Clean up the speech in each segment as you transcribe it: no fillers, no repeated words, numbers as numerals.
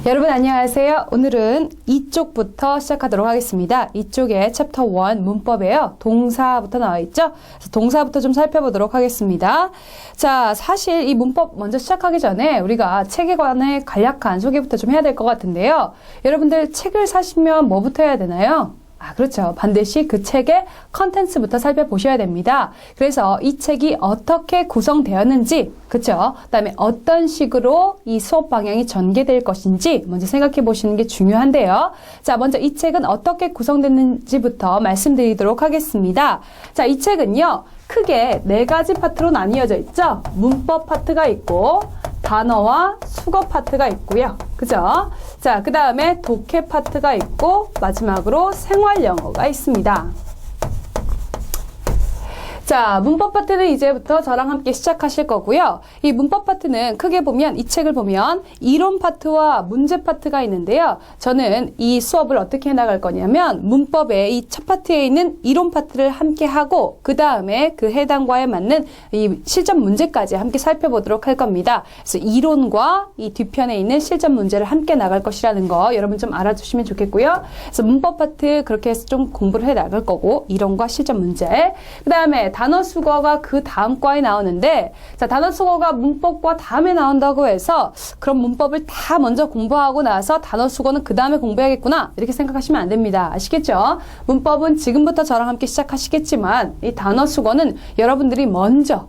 여러분 안녕하세요. 오늘은 이쪽부터 시작하도록 하겠습니다. 이쪽에 챕터 1 문법에요. 동사부터 나와 있죠? 그래서 동사부터 좀 살펴보도록 하겠습니다. 자, 사실 이 문법 먼저 시작하기 전에 우리가 책에 관해 간략한 소개부터 좀 해야 될 것 같은데요. 여러분들 책을 사시면 뭐부터 해야 되나요? 그렇죠. 반드시 그 책의 컨텐츠부터 살펴보셔야 됩니다. 그래서 이 책이 어떻게 구성되었는지, 그렇죠? 그다음에 어떤 식으로 이 수업 방향이 전개될 것인지 먼저 생각해 보시는 게 중요한데요. 자, 먼저 이 책은 어떻게 구성됐는지부터 말씀드리도록 하겠습니다. 자, 이 책은요, 크게 4가지 파트로 나뉘어져 있죠? 문법 파트가 있고, 단어와 수거 파트가 있고요. 그죠? 자, 그 다음에 독해 파트가 있고, 마지막으로 생활 영어가 있습니다. 자, 문법 파트는 이제부터 저랑 함께 시작하실 거고요. 이 문법 파트는 크게 보면, 이 책을 보면 이론 파트와 문제 파트가 있는데요. 저는 이 수업을 어떻게 해나갈 거냐면, 문법의 이 첫 파트에 있는 이론 파트를 함께 하고, 그 다음에 그 해당과에 맞는 이 실전 문제까지 함께 살펴보도록 할 겁니다. 그래서 이론과 이 뒤편에 있는 실전 문제를 함께 나갈 것이라는 거 여러분 좀 알아두시면 좋겠고요. 그래서 문법 파트 그렇게 해서 좀 공부를 해 나갈 거고, 이론과 실전 문제. 그 다음에 단어 수거가 그 다음 과에 나오는데, 자, 단어 수거가 문법과 다음에 나온다고 해서 그럼 문법을 다 먼저 공부하고 나서 단어 수거는 그 다음에 공부해야겠구나 이렇게 생각하시면 안 됩니다. 아시겠죠? 문법은 지금부터 저랑 함께 시작하시겠지만 이 단어 수거는 여러분들이 먼저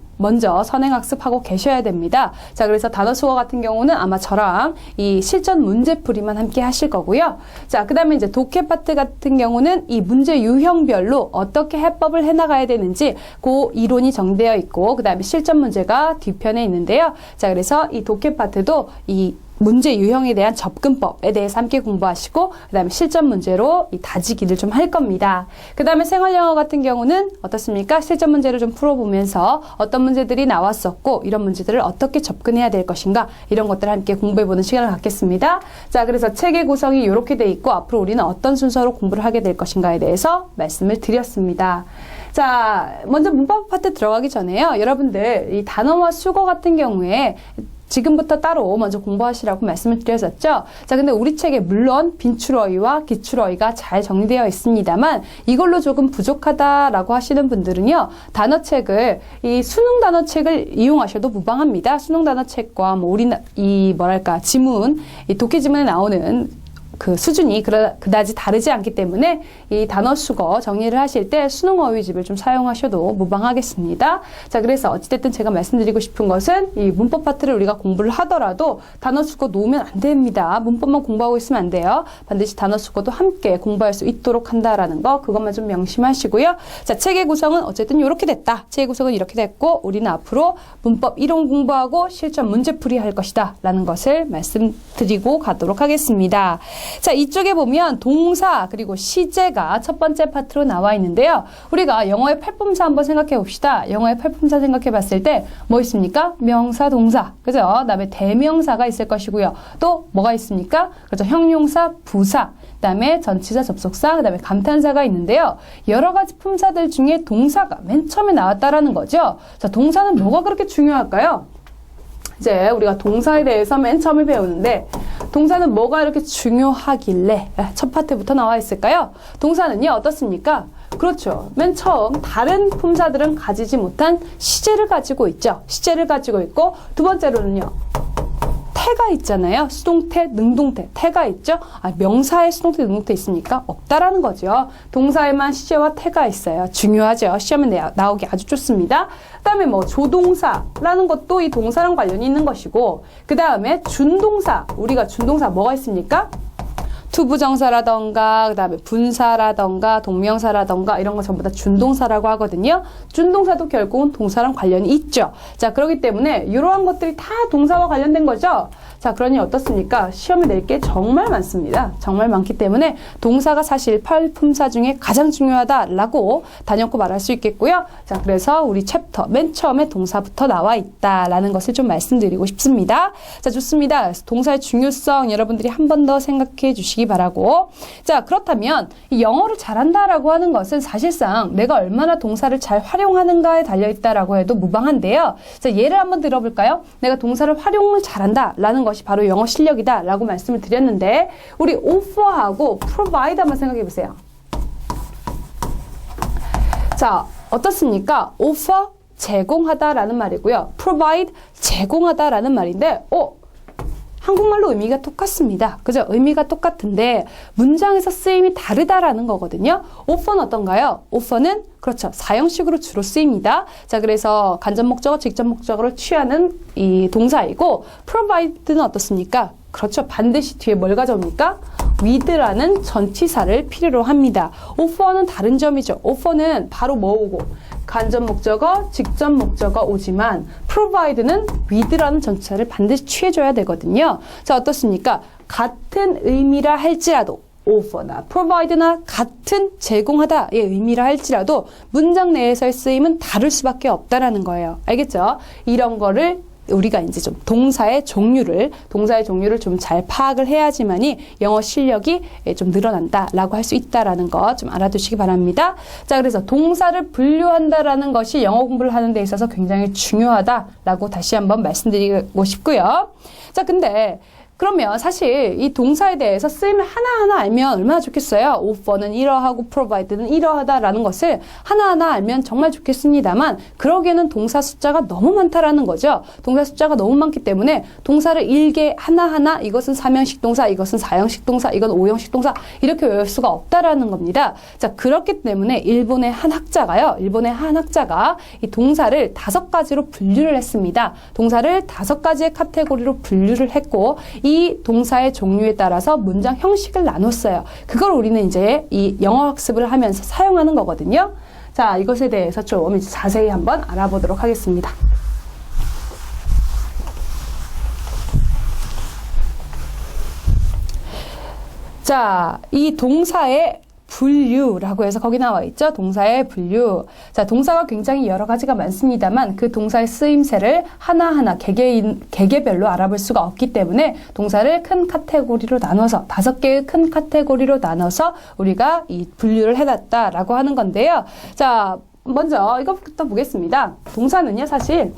선행학습하고 계셔야 됩니다. 자, 그래서 단어 수거 같은 경우는 아마 저랑 이 실전 문제풀이만 함께 하실 거고요. 자, 그 다음에 이제 독해 파트 같은 경우는 이 문제 유형별로 어떻게 해법을 해나가야 되는지 그 이론이 정되어 있고, 그 다음에 실전 문제가 뒤편에 있는데요. 자, 그래서 이 독해 파트도 이 문제 유형에 대한 접근법에 대해서 함께 공부하시고, 그 다음에 실전 문제로 이 다지기를 좀 할 겁니다. 그 다음에 생활 영어 같은 경우는 어떻습니까? 실전 문제를 좀 풀어보면서 어떤 문제들이 나왔었고, 이런 문제들을 어떻게 접근해야 될 것인가, 이런 것들을 함께 공부해보는 시간을 갖겠습니다. 자, 그래서 책의 구성이 이렇게 돼 있고, 앞으로 우리는 어떤 순서로 공부를 하게 될 것인가에 대해서 말씀을 드렸습니다. 자, 먼저 문법 파트 들어가기 전에요. 여러분들 이 단어와 수거 같은 경우에 지금부터 따로 먼저 공부하시라고 말씀을 드렸었죠. 자, 근데 우리 책에 물론 빈출어휘와 기출어휘가 잘 정리되어 있습니다만 이걸로 조금 부족하다라고 하시는 분들은요, 단어책을 이 수능 단어책을 이용하셔도 무방합니다. 수능 단어책과 뭐 지문, 이 독해 지문에 나오는 그 수준이 그다지 다르지 않기 때문에 이 단어 수거 정리를 하실 때 수능 어휘집을 좀 사용하셔도 무방하겠습니다. 자, 그래서 어찌됐든 제가 말씀드리고 싶은 것은 이 문법 파트를 우리가 공부를 하더라도 단어 수거 놓으면 안 됩니다. 문법만 공부하고 있으면 안 돼요. 반드시 단어 수거도 함께 공부할 수 있도록 한다라는 거, 그것만 좀 명심하시고요. 자, 책의 구성은 어쨌든 이렇게 됐다. 책의 구성은 이렇게 됐고, 우리는 앞으로 문법 이론 공부하고 실전 문제풀이 할 것이다 라는 것을 말씀드리고 가도록 하겠습니다. 자, 이쪽에 보면 동사 그리고 시제가 첫 번째 파트로 나와 있는데요. 우리가 영어의 팔품사 한번 생각해 봅시다. 영어의 팔품사 생각해 봤을 때 뭐 있습니까? 명사, 동사. 그죠? 그다음에 대명사가 있을 것이고요. 또 뭐가 있습니까? 그렇죠. 형용사, 부사. 그다음에 전치사, 접속사, 그다음에 감탄사가 있는데요. 여러 가지 품사들 중에 동사가 맨 처음에 나왔다라는 거죠. 자, 동사는 뭐가 그렇게 중요할까요? 이제 우리가 동사에 대해서 맨 처음에 배우는데, 동사는 뭐가 이렇게 중요하길래 첫 파트부터 나와 있을까요? 동사는요, 어떻습니까? 그렇죠. 맨 처음 다른 품사들은 가지지 못한 시제를 가지고 있죠. 시제를 가지고 있고, 두 번째로는요, 태가 있잖아요. 수동태, 능동태, 태가 있죠. 명사에 수동태, 능동태 있습니까? 없다라는 거죠. 동사에만 시제와 태가 있어요. 중요하죠. 시험에 나오기 아주 좋습니다. 그 다음에 뭐 조동사라는 것도 이 동사랑 관련이 있는 것이고, 그 다음에 준동사, 우리가 준동사 뭐가 있습니까? 투부정사라던가, 그 다음에 분사라던가, 동명사라던가, 이런 거 전부 다 준동사라고 하거든요. 준동사도 결국은 동사랑 관련이 있죠. 자, 그렇기 때문에 이러한 것들이 다 동사와 관련된 거죠. 자, 그러니 어떻습니까? 시험에 낼 게 정말 많습니다. 정말 많기 때문에 동사가 사실 팔품사 중에 가장 중요하다라고 단연코 말할 수 있겠고요. 자, 그래서 우리 챕터 맨 처음에 동사부터 나와 있다라는 것을 좀 말씀드리고 싶습니다. 자, 좋습니다. 동사의 중요성 여러분들이 한 번 더 생각해 주시기 바라고. 자, 그렇다면 이 영어를 잘한다라고 하는 것은 사실상 내가 얼마나 동사를 잘 활용하는가에 달려있다라고 해도 무방한데요. 자, 예를 한번 들어볼까요? 내가 동사를 활용을 잘한다라는 것이 바로 영어 실력이다 라고 말씀을 드렸는데 우리 offer하고 provide 한번 생각해 보세요. 자, 어떻습니까? offer 제공하다라는 말이고요. provide 제공하다라는 말인데 한국말로 의미가 똑같습니다. 그죠? 의미가 똑같은데 문장에서 쓰임이 다르다라는 거거든요. offer는 어떤가요? offer는 그렇죠. 사형식으로 주로 쓰입니다. 자, 그래서 간접 목적어, 직접 목적어를 취하는 이 동사이고 provide는 어떻습니까? 그렇죠. 반드시 뒤에 뭘 가져옵니까? with라는 전치사를 필요로 합니다. offer는 다른 점이죠. offer는 바로 뭐 오고 간접 목적어, 직접 목적어 오지만 provide는 with라는 전치사를 반드시 취해줘야 되거든요. 자, 어떻습니까? 같은 의미라 할지라도 offer나 provide나 같은 제공하다의 의미라 할지라도 문장 내에서의 쓰임은 다를 수밖에 없다라는 거예요. 알겠죠? 이런 거를 우리가 이제 좀 동사의 종류를 좀 잘 파악을 해야지만이 영어 실력이 좀 늘어난다라고 할 수 있다라는 거 좀 알아두시기 바랍니다. 자, 그래서 동사를 분류한다라는 것이 영어 공부를 하는 데 있어서 굉장히 중요하다라고 다시 한번 말씀드리고 싶고요. 자, 근데 그러면 사실 이 동사에 대해서 쓰임을 하나하나 알면 얼마나 좋겠어요? offer는 이러하고 provide는 이러하다라는 것을 하나하나 알면 정말 좋겠습니다만 그러기에는 동사 숫자가 너무 많다라는 거죠. 동사 숫자가 너무 많기 때문에 동사를 일개 하나하나 이것은 3형식 동사, 이것은 4형식 동사, 이건 5형식 동사 이렇게 외울 수가 없다라는 겁니다. 자, 그렇기 때문에 일본의 한 학자가 이 동사를 5가지로 분류를 했습니다. 동사를 5가지의 카테고리로 분류를 했고 이 동사의 종류에 따라서 문장 형식을 나눴어요. 그걸 우리는 이제 이 영어 학습을 하면서 사용하는 거거든요. 자, 이것에 대해서 좀 이제 자세히 한번 알아보도록 하겠습니다. 자, 이 동사의 분류라고 해서 거기 나와 있죠. 동사의 분류. 자, 동사가 굉장히 여러 가지가 많습니다만 그 동사의 쓰임새를 하나하나 개개별로 알아볼 수가 없기 때문에 동사를 큰 카테고리로 나눠서 5개의 큰 카테고리로 나눠서 우리가 이 분류를 해놨다라고 하는 건데요. 자, 먼저 이것부터 보겠습니다. 동사는요, 사실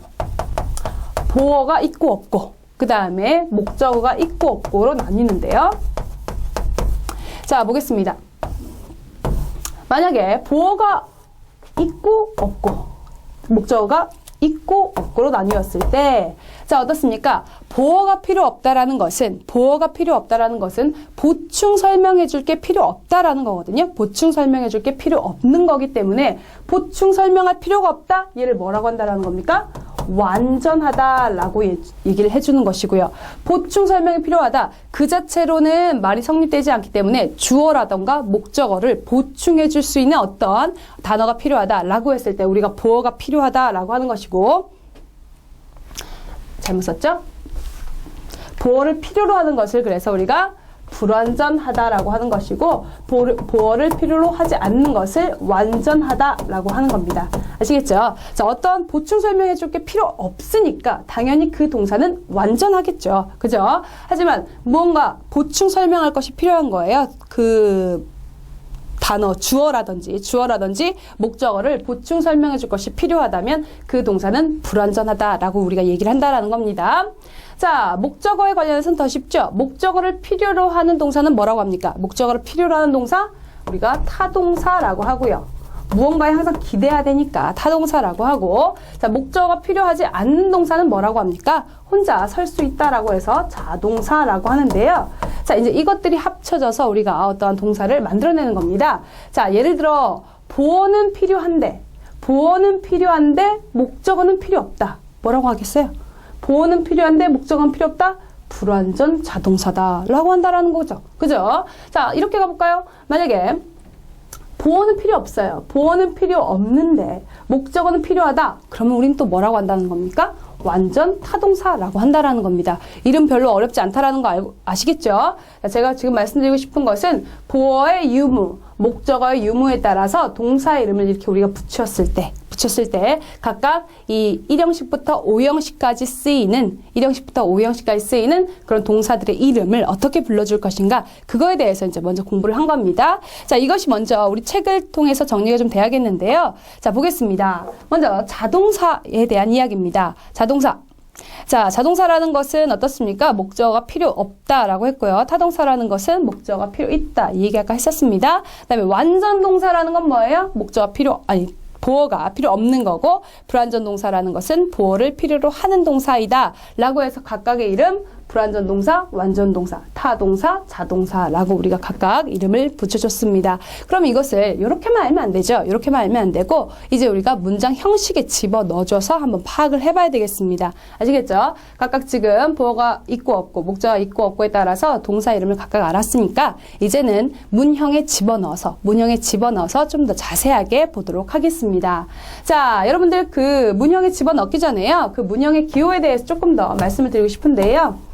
보어가 있고 없고 그 다음에 목적어가 있고 없고로 나뉘는데요. 자, 보겠습니다. 만약에 보어가 있고 없고 목적어가 있고 없고로 나뉘었을 때 자, 어떻습니까? 보어가 필요 없다라는 것은 보충 설명해 줄 게 필요 없다라는 거거든요. 보충 설명해 줄 게 필요 없는 거기 때문에 보충 설명할 필요가 없다. 얘를 뭐라고 한다라는 겁니까? 완전하다라고 얘기를 해주는 것이고요. 보충 설명이 필요하다. 그 자체로는 말이 성립되지 않기 때문에 주어라던가 목적어를 보충해 줄 수 있는 어떤 단어가 필요하다라고 했을 때 우리가 보어가 필요하다라고 하는 것이고 잘못 썼죠? 보어를 필요로 하는 것을 그래서 우리가 불완전하다라고 하는 것이고 보어를 필요로 하지 않는 것을 완전하다라고 하는 겁니다. 아시겠죠? 자, 어떤 보충 설명해 줄 게 필요 없으니까 당연히 그 동사는 완전하겠죠. 그죠? 하지만 무언가 보충 설명할 것이 필요한 거예요. 그 단어, 주어라든지 목적어를 보충 설명해 줄 것이 필요하다면 그 동사는 불완전하다라고 우리가 얘기를 한다라는 겁니다. 자, 목적어에 관련해서는 더 쉽죠. 목적어를 필요로 하는 동사는 뭐라고 합니까? 목적어를 필요로 하는 동사 우리가 타동사라고 하고요. 무언가에 항상 기대야 되니까 타동사라고 하고 자, 목적어가 필요하지 않는 동사는 뭐라고 합니까? 혼자 설 수 있다라고 해서 자동사라고 하는데요. 자, 이제 이것들이 합쳐져서 우리가 어떠한 동사를 만들어내는 겁니다. 자, 예를 들어 보어는 필요한데 목적어는 필요 없다. 뭐라고 하겠어요? 보어는 필요한데 목적어는 필요 없다? 불완전 자동사다라고 한다라는 거죠. 그죠? 자, 이렇게 가볼까요? 만약에 보어는 필요 없어요. 보어는 필요 없는데 목적어는 필요하다. 그러면 우린 또 뭐라고 한다는 겁니까? 완전 타동사라고 한다라는 겁니다. 이름 별로 어렵지 않다라는 거 아시겠죠? 제가 지금 말씀드리고 싶은 것은 보어의 유무, 목적어의 유무에 따라서 동사의 이름을 이렇게 우리가 붙였을 때 각각 이 1형식부터 5형식까지 쓰이는 그런 동사들의 이름을 어떻게 불러줄 것인가 그거에 대해서 이제 먼저 공부를 한 겁니다. 자, 이것이 먼저 우리 책을 통해서 정리가 좀 돼야겠는데요. 자, 보겠습니다. 먼저 자동사에 대한 이야기입니다. 자동사. 자, 자동사라는 것은 어떻습니까? 목적어가 필요 없다라고 했고요. 타동사라는 것은 목적어가 필요 있다. 이 얘기 아까 했었습니다. 그다음에 완전 동사라는 건 뭐예요? 목적어가 보어가 필요 없는 거고, 불완전 동사라는 것은 보어를 필요로 하는 동사이다 라고 해서 각각의 이름, 불완전 동사, 완전 동사, 타동사, 자동사라고 우리가 각각 이름을 붙여줬습니다. 그럼 이것을 이렇게만 알면 안 되죠. 이렇게만 알면 안 되고, 이제 우리가 문장 형식에 집어 넣어줘서 한번 파악을 해봐야 되겠습니다. 아시겠죠? 각각 지금 보어가 있고 없고, 목적어가 있고 없고에 따라서 동사 이름을 각각 알았으니까 이제는 문형에 집어넣어서 좀 더 자세하게 보도록 하겠습니다. 자, 여러분들 그 문형에 집어넣기 전에요. 그 문형의 기호에 대해서 조금 더 말씀을 드리고 싶은데요.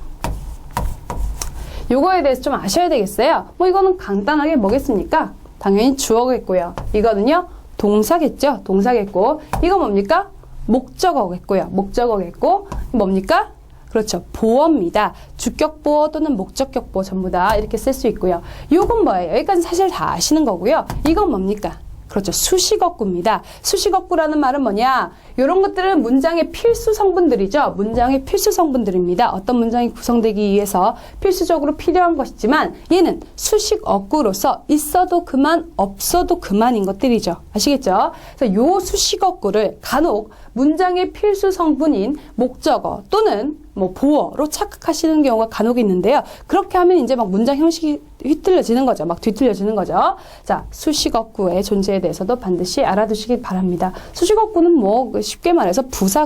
요거에 대해서 좀 아셔야 되겠어요. 뭐 이거는 간단하게 뭐겠습니까? 당연히 주어겠고요. 이거는요, 동사겠죠? 동사겠고, 이거 뭡니까? 목적어겠고요. 목적어겠고, 뭡니까? 그렇죠. 보어입니다. 주격 보어 또는 목적격 보어 전부 다 이렇게 쓸 수 있고요. 요건 뭐예요? 여기까지 사실 다 아시는 거고요. 이건 뭡니까? 그렇죠. 수식어구입니다. 수식어구라는 말은 뭐냐? 이런 것들은 문장의 필수 성분들이죠. 문장의 필수 성분들입니다. 어떤 문장이 구성되기 위해서 필수적으로 필요한 것이지만 얘는 수식어구로서 있어도 그만, 없어도 그만인 것들이죠. 아시겠죠? 그래서 요 수식어구를 간혹 문장의 필수 성분인 목적어 또는 뭐 보어로 착각하시는 경우가 간혹 있는데요. 그렇게 하면 이제 막 문장 형식이 휘둘려지는 거죠. 막 뒤틀려지는 거죠. 자, 수식어구의 존재에 대해서도 반드시 알아두시기 바랍니다. 수식어구는 뭐 쉽게 말해서 부사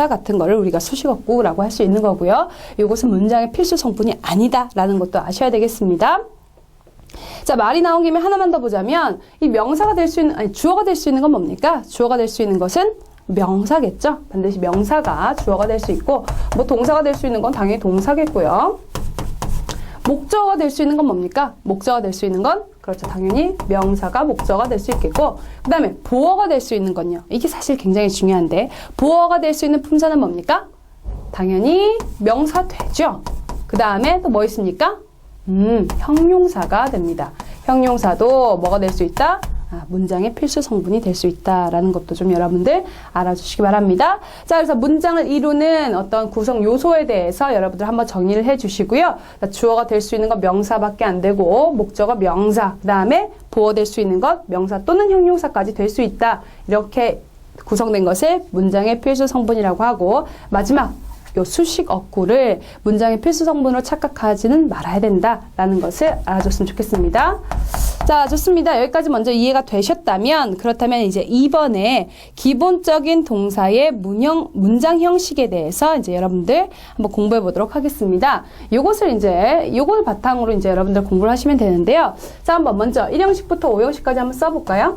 같은 거를 우리가 수식어구라고 할 수 있는 거고요. 이것은 문장의 필수 성분이 아니다라는 것도 아셔야 되겠습니다. 자, 말이 나온 김에 하나만 더 보자면 이 명사가 될 수 있는, 주어가 될 수 있는 건 뭡니까? 주어가 될 수 있는 것은 명사겠죠? 반드시 명사가 주어가 될 수 있고, 뭐 동사가 될 수 있는 건 당연히 동사겠고요. 목적어가 될 수 있는 건 뭡니까? 목적어가 될 수 있는 건, 그렇죠. 당연히 명사가 목적어가 될 수 있겠고, 그 다음에 보어가 될 수 있는 건요. 이게 사실 굉장히 중요한데, 보어가 될 수 있는 품사는 뭡니까? 당연히 명사 되죠. 그 다음에 또 뭐 있습니까? 형용사가 됩니다. 형용사도 뭐가 될 수 있다? 문장의 필수 성분이 될 수 있다라는 것도 좀 여러분들 알아주시기 바랍니다. 자, 그래서 문장을 이루는 어떤 구성 요소에 대해서 여러분들 한번 정리를 해주시고요. 주어가 될 수 있는 건 명사밖에 안 되고, 목적어 명사, 그 다음에 보어 될 수 있는 것 명사 또는 형용사까지 될 수 있다. 이렇게 구성된 것을 문장의 필수 성분이라고 하고, 마지막 요 수식어구를 문장의 필수 성분으로 착각하지는 말아야 된다라는 것을 알아줬으면 좋겠습니다. 자, 좋습니다. 여기까지 먼저 이해가 되셨다면, 그렇다면 이제 2번에 기본적인 동사의 문장 형식에 대해서 이제 여러분들 한번 공부해 보도록 하겠습니다. 요걸 바탕으로 이제 여러분들 공부를 하시면 되는데요. 자, 한번 먼저 1형식부터 5형식까지 한번 써볼까요?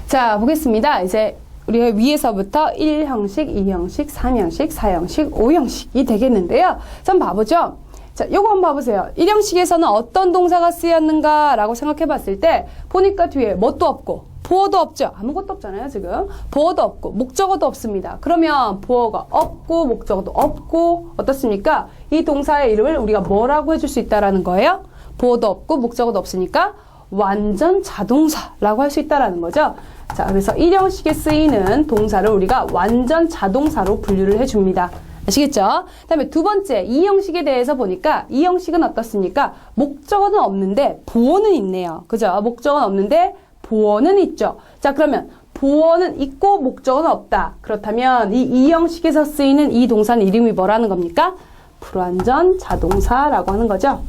자, 보겠습니다. 이제 우리가 위에서부터 1형식, 2형식, 3형식, 4형식, 5형식이 되겠는데요. 자, 한번 봐보죠. 자, 요거 한번 봐보세요. 1형식에서는 어떤 동사가 쓰였는가 라고 생각해 봤을 때, 보니까 뒤에 뭣도 없고, 보어도 없죠. 아무것도 없잖아요, 지금. 보어도 없고, 목적어도 없습니다. 그러면 보어가 없고, 목적어도 없고, 어떻습니까? 이 동사의 이름을 우리가 뭐라고 해줄 수 있다라는 거예요? 보어도 없고, 목적어도 없으니까 완전 자동사라고 할 수 있다라는 거죠. 자, 그래서 1형식에 쓰이는 동사를 우리가 완전 자동사로 분류를 해줍니다. 아시겠죠? 그 다음에 두 번째, 2형식에 대해서 보니까 2형식은 어떻습니까? 목적어는 없는데 보어는 있네요. 그죠? 목적어는 없는데 보어는 있죠. 자, 그러면 보어는 있고 목적어는 없다. 그렇다면 이 2형식에서 쓰이는 이 동사는 이름이 뭐라는 겁니까? 불완전 자동사라고 하는 거죠.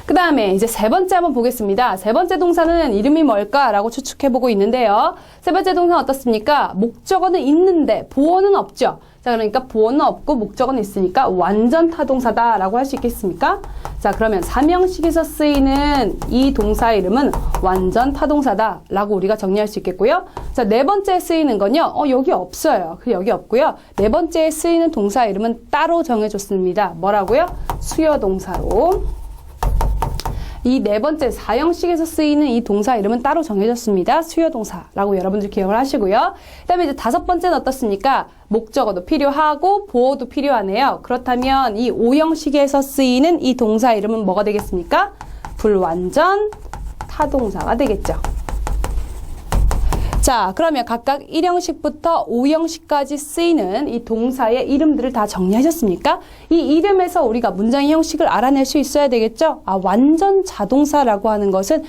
그 다음에 이제 세 번째 한번 보겠습니다. 세 번째 동사는 이름이 뭘까라고 추측해보고 있는데요. 세 번째 동사는 어떻습니까? 목적어는 있는데 보어는 없죠. 자, 그러니까 보어는 없고 목적어는 있으니까 완전 타동사다라고 할 수 있겠습니까? 자, 그러면 3형식에서 쓰이는 이 동사 이름은 완전 타동사다라고 우리가 정리할 수 있겠고요. 자, 네 번째에 쓰이는 건요. 여기 없어요. 여기 없고요. 네 번째에 쓰이는 동사 이름은 따로 정해줬습니다. 뭐라고요? 수요동사로. 이 네 번째 4형식에서 쓰이는 이 동사 이름은 따로 정해졌습니다. 수요동사라고 여러분들 기억을 하시고요. 그 다음에 이제 5번째는 어떻습니까? 목적어도 필요하고 보어도 필요하네요. 그렇다면 이 5형식에서 쓰이는 이 동사 이름은 뭐가 되겠습니까? 불완전 타동사가 되겠죠. 자, 그러면 각각 1형식부터 5형식까지 쓰이는 이 동사의 이름들을 다 정리하셨습니까? 이 이름에서 우리가 문장의 형식을 알아낼 수 있어야 되겠죠? 아, 완전 자동사라고 하는 것은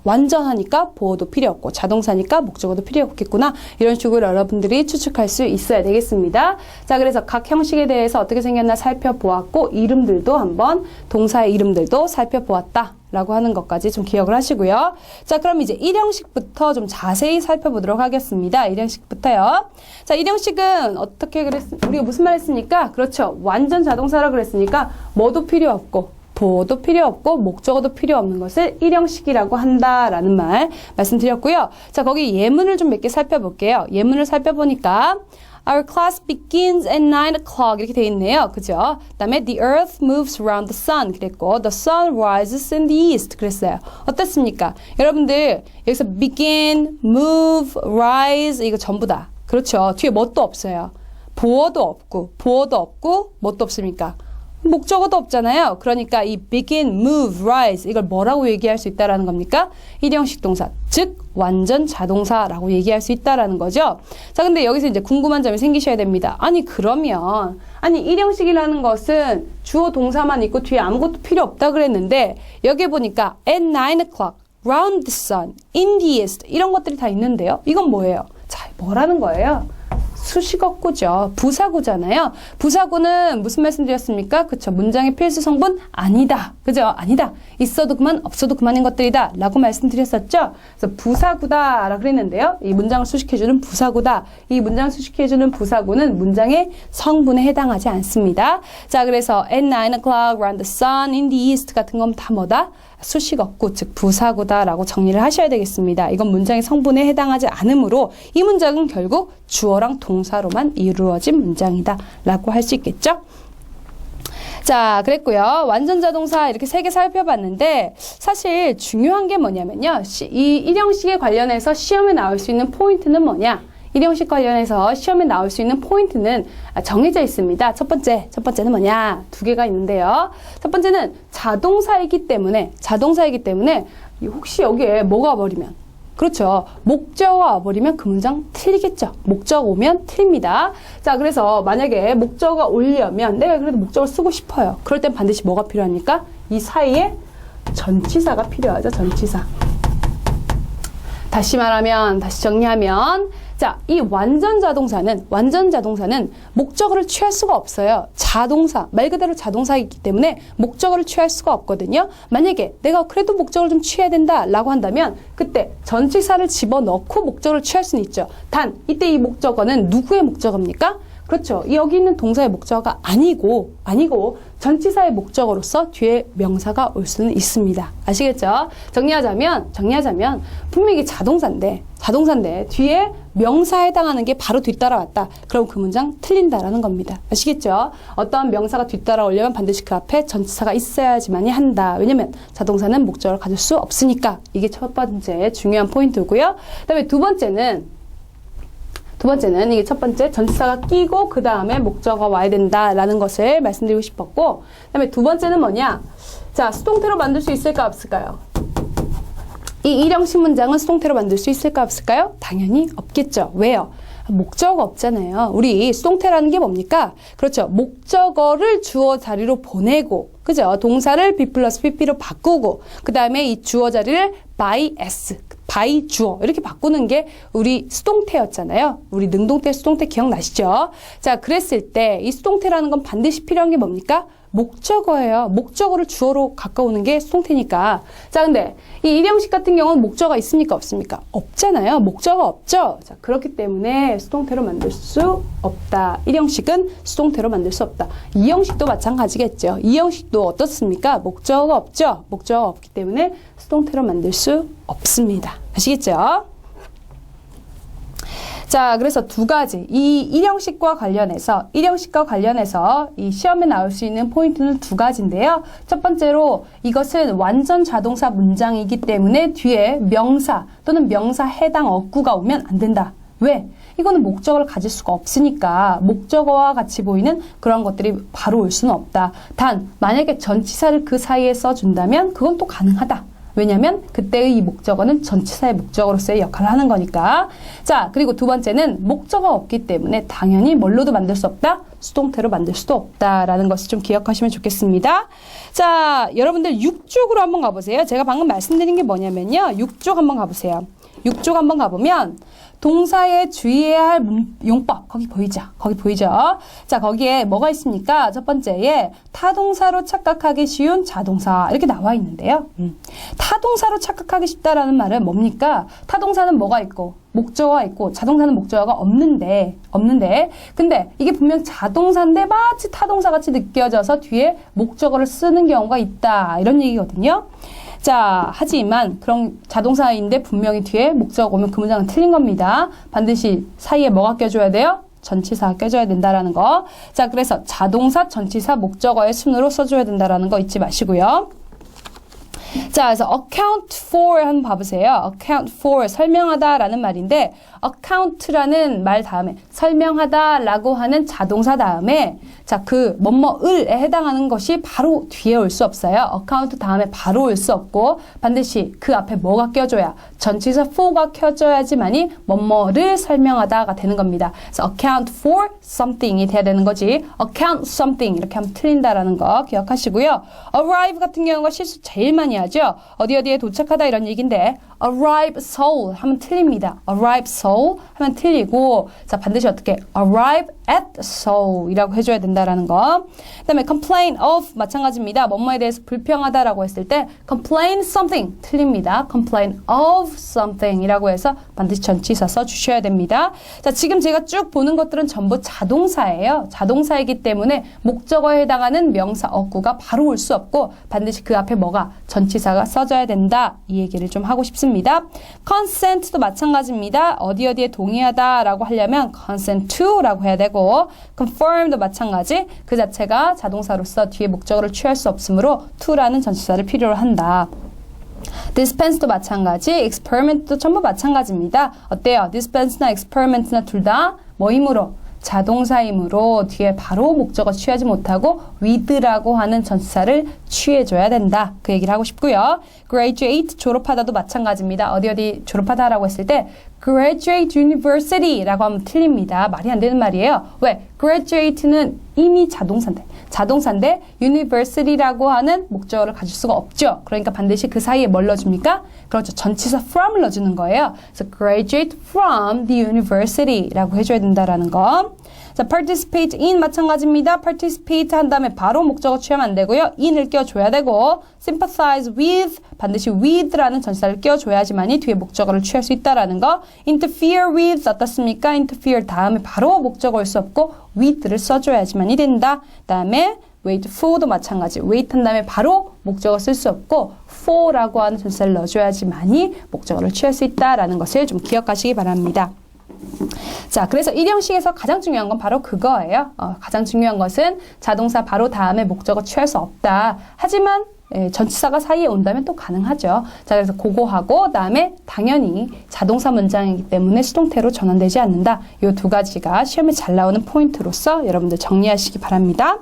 완전하니까 보어도 필요 없고 자동사니까 목적어도 필요 없겠구나. 이런 식으로 여러분들이 추측할 수 있어야 되겠습니다. 자, 그래서 각 형식에 대해서 어떻게 생겼나 살펴보았고 이름들도 한번 동사의 이름들도 살펴보았다. 라고 하는 것까지 좀 기억을 하시고요. 자, 그럼 이제 1형식부터 좀 자세히 살펴보도록 하겠습니다. 1형식부터요. 자, 1형식은 어떻게 우리가 무슨 말 했습니까? 그렇죠. 완전 자동사라고 그랬으니까 뭐도 필요 없고 보어도 필요 없고 목적어도 필요 없는 것을 1형식이라고 한다라는 말 말씀드렸고요. 자, 거기 예문을 좀 몇 개 살펴볼게요. 예문을 살펴보니까 Our class begins at 9 o'clock 이렇게 돼 있네요. 그죠? 그 다음에 The earth moves around the sun 그랬고 The sun rises in the east 그랬어요. 어떻습니까? 여러분들 여기서 begin, move, rise 이거 전부 다 그렇죠. 뒤에 뭣도 없어요. 보어도 없고 뭣도 없습니까? 목적어도 없잖아요. 그러니까 이 begin, move, rise 이걸 뭐라고 얘기할 수 있다라는 겁니까? 1형식 동사, 즉 완전 자동사라고 얘기할 수 있다라는 거죠. 자, 근데 여기서 이제 궁금한 점이 생기셔야 됩니다. 아니 그러면 1형식이라는 것은 주어 동사만 있고 뒤에 아무것도 필요 없다 그랬는데 여기 보니까 at 9 o'clock, round the sun, in the east 이런 것들이 다 있는데요. 이건 뭐예요? 자, 뭐라는 거예요? 수식어구죠. 부사구잖아요. 부사구는 무슨 말씀 드렸습니까? 그쵸. 문장의 필수 성분 아니다. 그죠? 아니다. 있어도 그만 없어도 그만인 것들이다 라고 말씀드렸었죠. 그래서 부사구다 라고 그랬는데요. 이 문장을 수식해주는 부사구다. 이 문장을 수식해주는 부사구는 문장의 성분에 해당하지 않습니다. 자, 그래서 at 9 o'clock around the sun in the east 같은 건 다 뭐다? 수식어구, 즉 부사구다라고 정리를 하셔야 되겠습니다. 이건 문장의 성분에 해당하지 않으므로 이 문장은 결국 주어랑 동사로만 이루어진 문장이다 라고 할 수 있겠죠? 자, 그랬고요. 완전 자동사 이렇게 3개 살펴봤는데 사실 중요한 게 뭐냐면요. 이 1형식에 관련해서 시험에 나올 수 있는 포인트는 뭐냐? 1형식 관련해서 시험에 나올 수 있는 포인트는 정해져 있습니다. 첫 번째는 뭐냐? 2개가 있는데요. 첫 번째는 자동사이기 때문에 혹시 여기에 뭐가 와버리면 그렇죠. 목적어가 와버리면 그 문장 틀리겠죠. 목적어 오면 틀립니다. 자, 그래서 만약에 목적어가 오려면 내가 그래도 목적어를 쓰고 싶어요. 그럴 땐 반드시 뭐가 필요합니까? 이 사이에 전치사가 필요하죠. 전치사. 다시 정리하면 자, 이 완전 자동사는 목적어를 취할 수가 없어요. 자동사, 말 그대로 자동사이기 때문에 목적어를 취할 수가 없거든요. 만약에 내가 그래도 목적어를 좀 취해야 된다라고 한다면 그때 전치사를 집어넣고 목적어를 취할 수는 있죠. 단, 이때 이 목적어는 누구의 목적어입니까? 그렇죠. 여기 있는 동사의 목적어가 아니고 전치사의 목적어로서 뒤에 명사가 올 수는 있습니다. 아시겠죠? 정리하자면 분명히 자동사인데 뒤에 명사에 해당하는 게 바로 뒤따라왔다. 그럼 그 문장 틀린다라는 겁니다. 아시겠죠? 어떠한 명사가 뒤따라오려면 반드시 그 앞에 전치사가 있어야지만이 한다. 왜냐면 자동사는 목적어를 가질 수 없으니까. 이게 첫 번째 중요한 포인트고요. 그다음에 두 번째는 이게 첫 번째 전치사가 끼고 그 다음에 목적어가 와야 된다라는 것을 말씀드리고 싶었고, 그 다음에 두 번째는 뭐냐? 자, 수동태로 만들 수 있을까 없을까요? 이 1형식 문장은 수동태로 만들 수 있을까 없을까요? 당연히 없겠죠. 왜요? 목적어가 없잖아요. 우리 수동태라는 게 뭡니까? 그렇죠. 목적어를 주어 자리로 보내고, 그죠? 동사를 be 플러스 pp로 바꾸고, 그 다음에 이 주어 자리를 by s, by 주어 이렇게 바꾸는 게 우리 수동태였잖아요. 우리 능동태, 수동태 기억나시죠? 자, 그랬을 때 이 수동태라는 건 반드시 필요한 게 뭡니까? 목적어예요. 목적어를 주어로 가까우는 게 수동태니까. 자, 근데 이 1형식 같은 경우는 목적어가 있습니까? 없습니까? 없잖아요. 목적어가 없죠. 자, 그렇기 때문에 수동태로 만들 수 없다. 1형식은 수동태로 만들 수 없다. 2형식도 마찬가지겠죠. 2형식도 어떻습니까? 목적어가 없죠. 목적어가 없기 때문에 수동태로 만들 수 없습니다. 아시겠죠? 자, 그래서 두 가지. 이 일형식과 관련해서 이 시험에 나올 수 있는 포인트는 두 가지인데요. 첫 번째로 이것은 완전 자동사 문장이기 때문에 뒤에 명사 또는 명사 해당 어구가 오면 안 된다. 왜? 이거는 목적어를 가질 수가 없으니까 목적어와 같이 보이는 그런 것들이 바로 올 수는 없다. 단, 만약에 전치사를 그 사이에 써준다면 그건 또 가능하다. 왜냐면 그때의 이 목적어는 전치사의 목적어로서의 역할을 하는 거니까. 자, 그리고 두 번째는 목적어가 없기 때문에 당연히 뭘로도 만들 수 없다? 수동태로 만들 수도 없다라는 것을 좀 기억하시면 좋겠습니다. 자, 여러분들 6쪽으로 한번 가보세요. 제가 방금 말씀드린 게 뭐냐면요. 6쪽 한번 가보세요. 6쪽 한번 가보면 동사에 주의해야 할 용법, 거기 보이죠? 자, 거기에 뭐가 있습니까? 첫 번째에 타동사로 착각하기 쉬운 자동사 이렇게 나와 있는데요. 타동사로 착각하기 쉽다라는 말은 뭡니까? 타동사는 뭐가 있고 목적어가 있고 자동사는 목적어가 없는데 근데 이게 분명 자동사인데 마치 타동사 같이 느껴져서 뒤에 목적어를 쓰는 경우가 있다 이런 얘기거든요. 자, 하지만 그런 자동사인데 분명히 뒤에 목적어 오면 그 문장은 틀린 겁니다. 반드시 사이에 뭐가 껴줘야 돼요? 전치사가 껴줘야 된다라는 거. 자, 그래서 자동사, 전치사, 목적어의 순으로 써줘야 된다라는 거 잊지 마시고요. 자, 그래서 account for 한번 봐보세요. account for 설명하다라는 말인데 account라는 말 다음에 설명하다라고 하는 자동사 다음에 자, 그 뭐뭐을에 해당하는 것이 바로 뒤에 올 수 없어요. account 다음에 바로 올 수 없고 반드시 그 앞에 뭐가 껴줘야 전치사 for가 켜져야지만이 뭐뭐를 설명하다가 되는 겁니다. 그래서 account for something이 돼야 되는 거지. account something 이렇게 하면 틀린다라는 거 기억하시고요. arrive 같은 경우가 실수 제일 많이 하죠. 어디에 도착하다 이런 얘기인데 arrive Seoul 하면 틀립니다. arrive Seoul 하면 틀리고 자 반드시 어떻게 arrive at Seoul 이라고 해줘야 된다라는 거. 그 다음에 complain of 마찬가지입니다. 뭐뭐에 대해서 불평하다라고 했을 때 complain something 틀립니다. complain of something 이라고 해서 반드시 전치사 써주셔야 됩니다. 자 지금 제가 쭉 보는 것들은 전부 자동사예요. 자동사이기 때문에 목적어에 해당하는 명사 어구가 바로 올 수 없고 반드시 그 앞에 뭐가 전치사가 써져야 된다. 이 얘기를 좀 하고 싶습니다. consent도 마찬가지입니다. 어디에 동의하다라고 하려면 consent to라고 해야 되고 confirm도 마찬가지 그 자체가 자동사로서 뒤에 목적어를 취할 수 없으므로 to라는 전치사를 필요로 한다. dispense도 마찬가지, experiment도 전부 마찬가지입니다. 어때요? dispense나 experiment나 둘 다 뭐이므로? 자동사이므로 뒤에 바로 목적어 취하지 못하고 with라고 하는 전치사를 취해줘야 된다. 그 얘기를 하고 싶고요. graduate, 졸업하다도 마찬가지입니다. 어디 졸업하다라고 했을 때 graduate university라고 하면 틀립니다. 말이 안 되는 말이에요. 왜? graduate는 이미 자동사인데 university라고 하는 목적어를 가질 수가 없죠. 그러니까 반드시 그 사이에 뭘 넣어줍니까? 그렇죠. 전치사 from을 넣어주는 거예요. 그래서 graduate from the university라고 해줘야 된다라는 거. 자, participate in 마찬가지입니다. participate 한 다음에 바로 목적어 취하면 안 되고요. in을 껴줘야 되고 sympathize with 반드시 with라는 전치사를 껴줘야지만이 뒤에 목적어를 취할 수 있다라는 거. interfere with 어떻습니까? interfere 다음에 바로 목적어 올 수 없고 with를 써줘야지만이 된다. 다음에 wait for도 마찬가지. wait 한 다음에 바로 목적어 쓸 수 없고 for라고 하는 전치사를 넣어줘야지만이 목적어를 취할 수 있다라는 것을 좀 기억하시기 바랍니다. 자, 그래서 1형식에서 가장 중요한 건 바로 그거예요. 가장 중요한 것은 자동사 바로 다음에 목적어 취할 수 없다. 하지만 전치사가 사이에 온다면 또 가능하죠. 자, 그래서 그거하고 그다음에 당연히 자동사 문장이기 때문에 수동태로 전환되지 않는다. 이 두 가지가 시험에 잘 나오는 포인트로서 여러분들 정리하시기 바랍니다.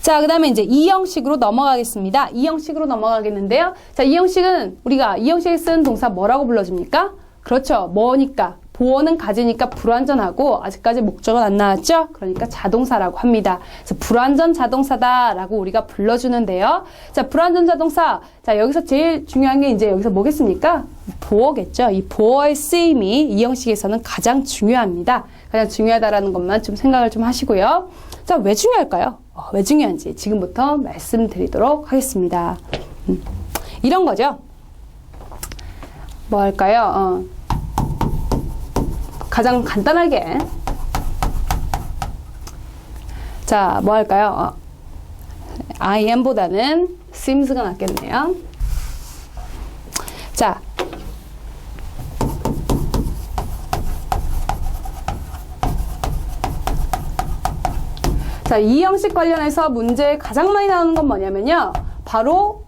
자, 그 다음에 이제 2형식으로 넘어가겠습니다. 2형식으로 넘어가겠는데요. 자, 2형식은 우리가 2형식에 쓰는 동사 뭐라고 불러줍니까? 그렇죠. 뭐니까? 보어는 가지니까 불완전하고 아직까지 목적은 안 나왔죠? 그러니까 자동사라고 합니다. 그래서 불완전 자동사다라고 우리가 불러주는데요. 자, 불완전 자동사. 자, 여기서 제일 중요한 게 이제 여기서 뭐겠습니까? 보어겠죠. 이 보어의 쓰임이 이 형식에서는 가장 중요합니다. 가장 중요하다라는 것만 좀 생각을 좀 하시고요. 자, 왜 중요할까요? 왜 중요한지 지금부터 말씀드리도록 하겠습니다. 이런 거죠. 뭐 할까요? 가장 간단하게 자, 뭐 할까요? I am보다는 seems가 낫겠네요. 자, 자, 이 형식 관련해서 문제에 가장 많이 나오는 건 뭐냐면요. 바로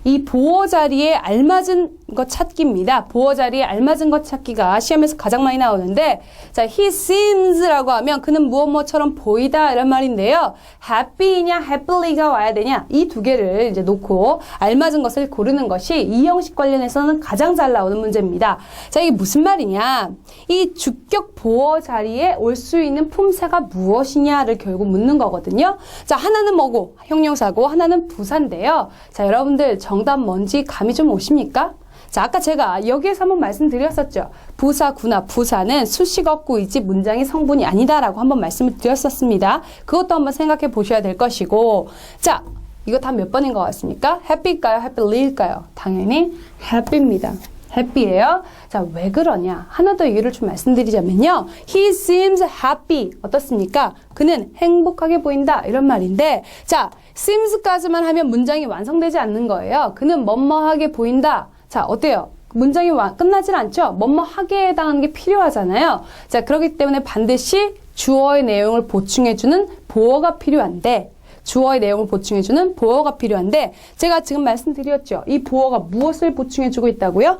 이 보어 자리에 알맞은 것 찾기입니다. 보어 자리에 알맞은 것 찾기가 시험에서 가장 많이 나오는데, 자, he seems라고 하면 그는 무엇처럼 보이다 이런 말인데요. happy냐 happily,가 와야 되냐, 이 두 개를 이제 놓고 알맞은 것을 고르는 것이 이 형식 관련해서는 가장 잘 나오는 문제입니다. 자, 이게 무슨 말이냐? 이 주격 보어 자리에 올 수 있는 품사가 무엇이냐를 결국 묻는 거거든요. 자, 하나는 뭐고 형용사고 하나는 부사인데요. 자, 여러분들 정답 뭔지 감이 좀 오십니까? 자, 아까 제가 여기에서 한번 말씀드렸었죠. 부사구나. 부사는 수식어구이지 문장의 성분이 아니다라고 한번 말씀을 드렸었습니다. 그것도 한번 생각해 보셔야 될 것이고, 자, 이거 다 몇 번인 것 같습니까? happy일까요? happy일까요? 당연히 happy입니다. happy예요. 자, 왜 그러냐? 하나 더 얘기를 좀 말씀드리자면요. He seems happy. 어떻습니까? 그는 행복하게 보인다. 이런 말인데, 자, seems까지만 하면 문장이 완성되지 않는 거예요. 그는 뭐뭐하게 보인다. 자, 어때요? 문장이 끝나질 않죠? 뭐뭐하게 해당하는 게 필요하잖아요. 자, 그렇기 때문에 반드시 주어의 내용을 보충해주는 보어가 필요한데, 주어의 내용을 보충해주는 보어가 필요한데, 제가 지금 말씀드렸죠. 이 보어가 무엇을 보충해주고 있다고요?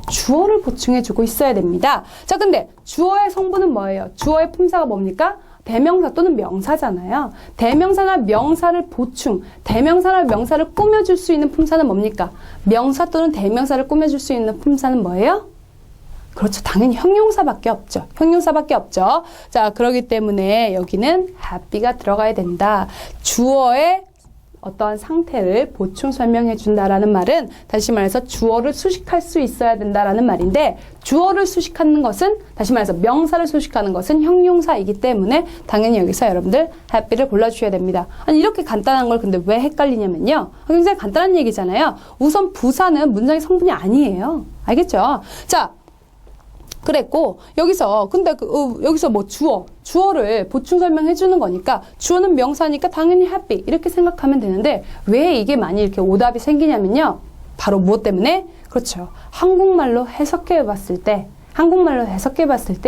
주어를 보충해주고 있어야 됩니다. 자, 근데 주어의 성분은 뭐예요? 주어의 품사가 뭡니까? 대명사 또는 명사잖아요. 대명사나 명사를 보충, 대명사나 명사를 꾸며줄 수 있는 품사는 뭡니까? 명사 또는 대명사를 꾸며줄 수 있는 품사는 뭐예요? 그렇죠. 당연히 형용사밖에 없죠. 형용사밖에 없죠. 자, 그렇기 때문에 여기는 happy가 들어가야 된다. 주어의 어떠한 상태를 보충 설명해 준다라는 말은 다시 말해서 주어를 수식할 수 있어야 된다라는 말인데, 주어를 수식하는 것은 다시 말해서 명사를 수식하는 것은 형용사이기 때문에 당연히 여기서 여러분들 happy를 골라주셔야 됩니다. 아니, 이렇게 간단한 걸 근데 왜 헷갈리냐면요. 굉장히 간단한 얘기잖아요. 우선 부사는 문장의 성분이 아니에요. 알겠죠? 자, 그랬고, 여기서, 근데, 여기서 뭐 주어를 보충 설명해 주는 거니까, 주어는 명사니까 당연히 happy, 이렇게 생각하면 되는데, 왜 이게 많이 이렇게 오답이 생기냐면요. 바로 무엇 때문에? 그렇죠. 한국말로 해석해 봤을 때,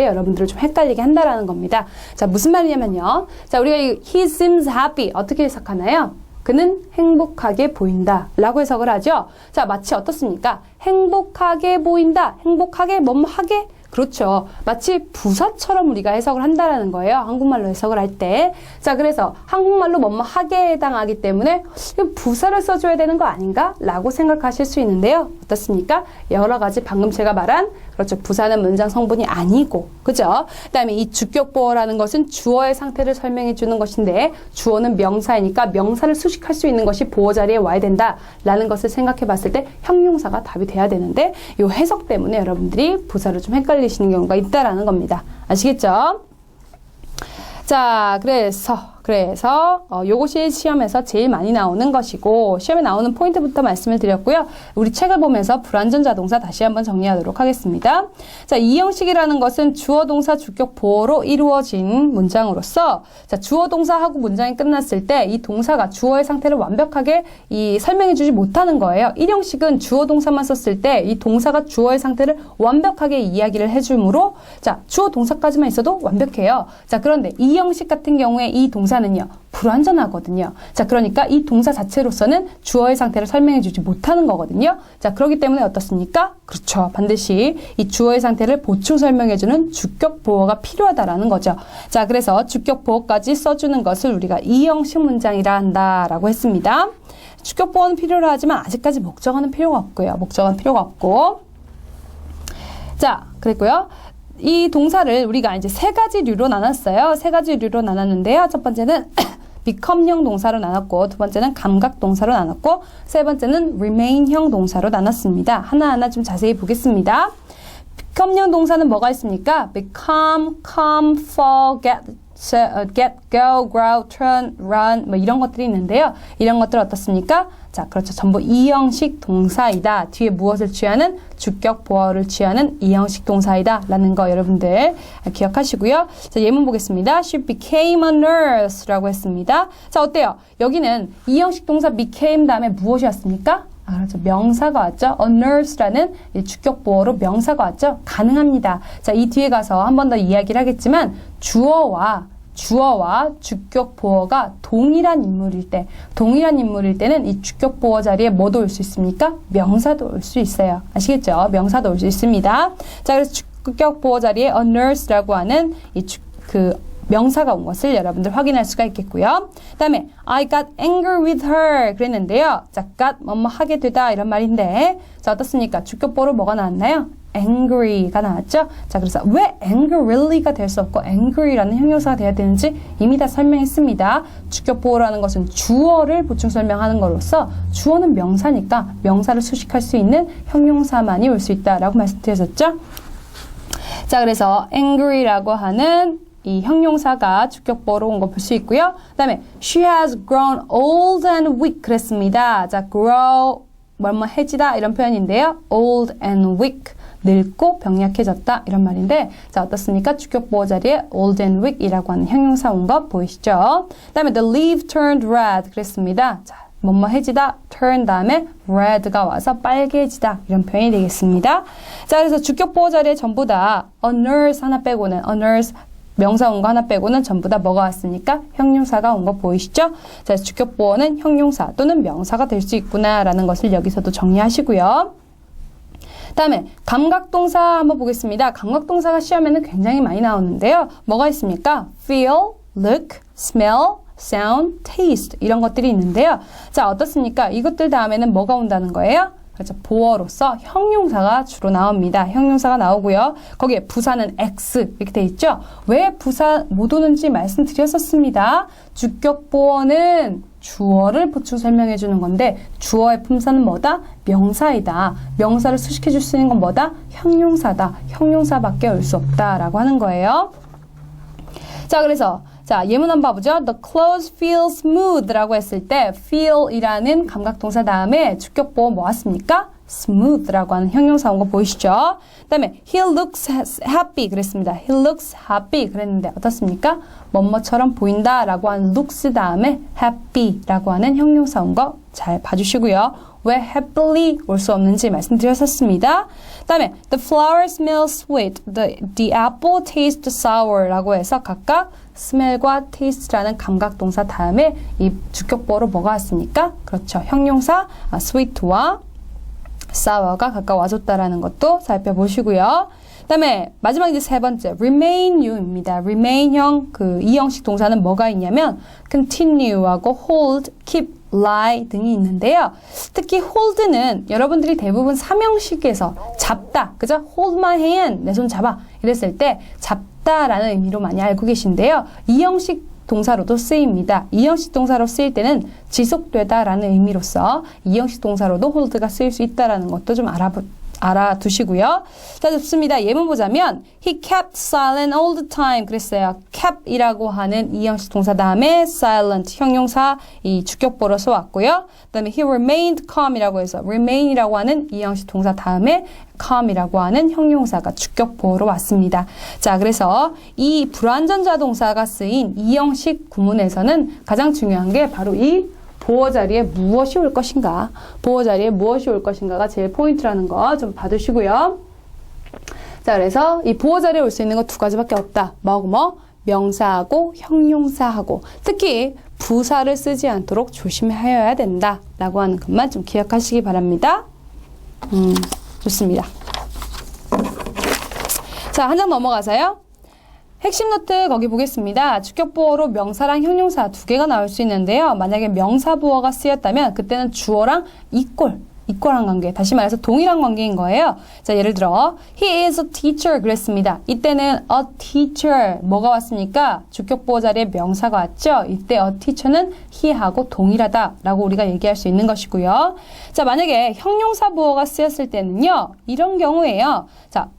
여러분들을 좀 헷갈리게 한다라는 겁니다. 자, 무슨 말이냐면요. 자, 우리가 he seems happy, 어떻게 해석하나요? 그는 행복하게 보인다 라고 해석을 하죠. 자, 마치 어떻습니까? 행복하게 보인다. 행복하게 뭐뭐하게? 그렇죠. 마치 부사처럼 우리가 해석을 한다라는 거예요. 한국말로 해석을 할 때. 자, 그래서 한국말로 뭐뭐하게 해당하기 때문에 부사를 써줘야 되는 거 아닌가? 라고 생각하실 수 있는데요. 어떻습니까? 여러 가지 방금 제가 말한, 그렇죠. 부사는 문장 성분이 아니고, 그죠? 그 다음에 이 주격보어라는 것은 주어의 상태를 설명해 주는 것인데, 주어는 명사이니까 명사를 수식할 수 있는 것이 보어 자리에 와야 된다라는 것을 생각해 봤을 때 형용사가 답이 돼야 되는데, 이 해석 때문에 여러분들이 부사를 좀 헷갈리시는 경우가 있다라는 겁니다. 아시겠죠? 자, 그래서 요것이 시험에서 제일 많이 나오는 것이고, 시험에 나오는 포인트부터 말씀을 드렸고요. 우리 책을 보면서 불완전자 동사 다시 한번 정리하도록 하겠습니다. 자, 이 형식이라는 것은 주어 동사 주격 보어로 이루어진 문장으로서, 자, 주어 동사하고 문장이 끝났을 때 이 동사가 주어의 상태를 완벽하게 설명해 주지 못하는 거예요. 이 형식은 주어 동사만 썼을 때 이 동사가 주어의 상태를 완벽하게 이야기를 해주므로, 자, 주어 동사까지만 있어도 완벽해요. 자, 그런데 이 형식 같은 경우에 이 동사는요, 불완전하거든요. 자, 그러니까 이 동사 자체로서는 주어의 상태를 설명해 주지 못하는 거거든요. 자, 그렇기 때문에 어떻습니까? 그렇죠. 반드시 이 주어의 상태를 보충 설명해 주는 주격 보어가 필요하다라는 거죠. 자, 그래서 주격 보어까지 써주는 것을 우리가 이 형식 문장이라 한다라고 했습니다. 주격 보어는 필요로 하지만 아직까지 목적어는 필요가 없고요. 목적어는 필요가 없고. 자, 그랬고요. 이 동사를 우리가 이제 세 가지 류로 나눴어요. 세 가지 류로 나눴는데요. 첫 번째는 become형 동사로 나눴고, 두 번째는 감각 동사로 나눴고, 세 번째는 remain형 동사로 나눴습니다. 하나하나 좀 자세히 보겠습니다. become형 동사는 뭐가 있습니까? become, come, fall, get, go, grow, turn, run, 뭐 이런 것들이 있는데요. 이런 것들 어떻습니까? 자, 그렇죠. 전부 이 형식 동사이다. 뒤에 무엇을 취하는? 주격 보어를 취하는 이 형식 동사이다. 라는 거 여러분들 기억하시고요. 자, 예문 보겠습니다. She became a nurse 라고 했습니다. 자, 어때요? 여기는 이 형식 동사 became 다음에 무엇이었습니까? 아, 그렇죠. 명사가 왔죠. A nurse라는 주격 보어로 명사가 왔죠. 가능합니다. 자, 이 뒤에 가서 한 번 더 이야기를 하겠지만 주어와 주어와 주격 보어가 동일한 인물일 때는 이 주격 보어 자리에 뭐도 올 수 있습니까? 명사도 올 수 있어요. 아시겠죠? 명사도 올 수 있습니다. 자, 그래서 주격 보어 자리에 a nurse라고 하는 명사가 온 것을 여러분들 확인할 수가 있겠고요. 그 다음에 I got angry with her 그랬는데요. 자, got 뭐뭐 하게 되다 이런 말인데 자, 어떻습니까? 주격 보어로 뭐가 나왔나요? angry가 나왔죠. 자, 그래서 왜 angrily,가 될 수 없고 angry라는 형용사가 돼야 되는지 이미 다 설명했습니다. 주격 보어라는 것은 주어를 보충 설명하는 것으로서 주어는 명사니까 명사를 수식할 수 있는 형용사만이 올 수 있다라고 말씀드렸었죠. 자, 그래서 angry라고 하는 이 형용사가 주격보어로 온 거 볼 수 있고요. 그 다음에 she has grown old and weak 그랬습니다. 자, grow 뭐뭐해지다 이런 표현인데요. old and weak 늙고 병약해졌다 이런 말인데 자, 어떻습니까? 주격보어 자리에 old and weak 이라고 하는 형용사 온 거 보이시죠? 그 다음에 the leaf turned red 그랬습니다. 자, 뭐뭐해지다 turn 다음에 red가 와서 빨개지다 이런 표현이 되겠습니다. 자, 그래서 주격보어 자리에 전부 다 a nurse 하나 빼고는 a nurse 명사 온 거 하나 빼고는 전부 다 뭐가 왔습니까? 형용사가 온 거 보이시죠? 자, 주격보어는 형용사 또는 명사가 될 수 있구나라는 것을 여기서도 정리하시고요. 다음에 감각동사 한번 보겠습니다. 감각동사가 시험에는 굉장히 많이 나오는데요. 뭐가 있습니까? feel, look, smell, sound, taste 이런 것들이 있는데요. 자, 어떻습니까? 이것들 다음에는 뭐가 온다는 거예요? 그렇죠. 보어로서 형용사가 주로 나옵니다. 형용사가 나오고요. 거기에 부사는 X 이렇게 돼 있죠. 왜 부사 못 오는지 말씀드렸었습니다. 주격 보어는 주어를 보충 설명해 주는 건데 주어의 품사는 뭐다? 명사이다. 명사를 수식해 줄 수 있는 건 뭐다? 형용사다. 형용사밖에 올 수 없다라고 하는 거예요. 자, 그래서 자, 예문 한번 봐보죠. The clothes feel smooth라고 했을 때 feel이라는 감각동사 다음에 주격보어 뭐 왔습니까? smooth라고 하는 형용사 온 거 보이시죠? 그 다음에 he looks happy 그랬습니다. he looks happy 그랬는데 어떻습니까? 뭐뭐처럼 보인다라고 하는 looks 다음에 happy라고 하는 형용사 온 거 잘 봐주시고요. 왜 happily 올 수 없는지 말씀드렸었습니다. 그 다음에 the flower smells sweet, the apple tastes sour라고 해서 각각 smell과 taste라는 감각동사 다음에 이 주격보어로 뭐가 왔습니까? 그렇죠. 형용사 sweet와 sour가 각각 와줬다라는 것도 살펴보시고요. 그 다음에 마지막 이제 세 번째 remain you입니다. remain형 이 형식 동사는 뭐가 있냐면 continue하고 hold, keep, lie 등이 있는데요. 특히 hold는 여러분들이 대부분 삼형식에서 잡다, 그죠? hold my hand, 내 손 잡아 이랬을 때 잡다라는 의미로 많이 알고 계신데요. 이 형식 동사로도 쓰입니다. 이 형식 동사로 쓰일 때는 지속되다라는 의미로서 이 형식 동사로도 hold가 쓰일 수 있다라는 것도 좀 알아두시고요. 자, 좋습니다. 예문 보자면 he kept silent all the time 그랬어요. kept이라고 하는 이 형식 동사 다음에 silent 형용사 이 주격보어로서 왔고요. 그 다음에 he remained calm이라고 해서 remain이라고 하는 이 형식 동사 다음에 calm이라고 하는 형용사가 주격보어로 왔습니다. 자, 그래서 이 불완전자 동사가 쓰인 이 형식 구문에서는 가장 중요한 게 바로 이 보어 자리에 무엇이 올 것인가, 보어 자리에 무엇이 올 것인가가 제일 포인트라는 거 좀 봐두시고요. 자, 그래서 이 보어 자리에 올 수 있는 거 두 가지밖에 없다. 뭐하고 명사하고 형용사하고 특히 부사를 쓰지 않도록 조심하여야 된다 라고 하는 것만 좀 기억하시기 바랍니다. 좋습니다. 자, 한 장 넘어가서요. 핵심 노트 거기 보겠습니다. 주격보어로 명사랑 형용사 두 개가 나올 수 있는데요. 만약에 명사보어가 쓰였다면 그때는 주어랑 이꼴한 관계, 다시 말해서 동일한 관계인 거예요. 자, 예를 들어 he is a teacher 그랬습니다. 이때는 a teacher 뭐가 왔습니까? 주격보어 자리에 명사가 왔죠. 이때 a teacher는 he하고 동일하다라고 우리가 얘기할 수 있는 것이고요. 자, 만약에 형용사보어가 쓰였을 때는요. 이런 경우에요. 자,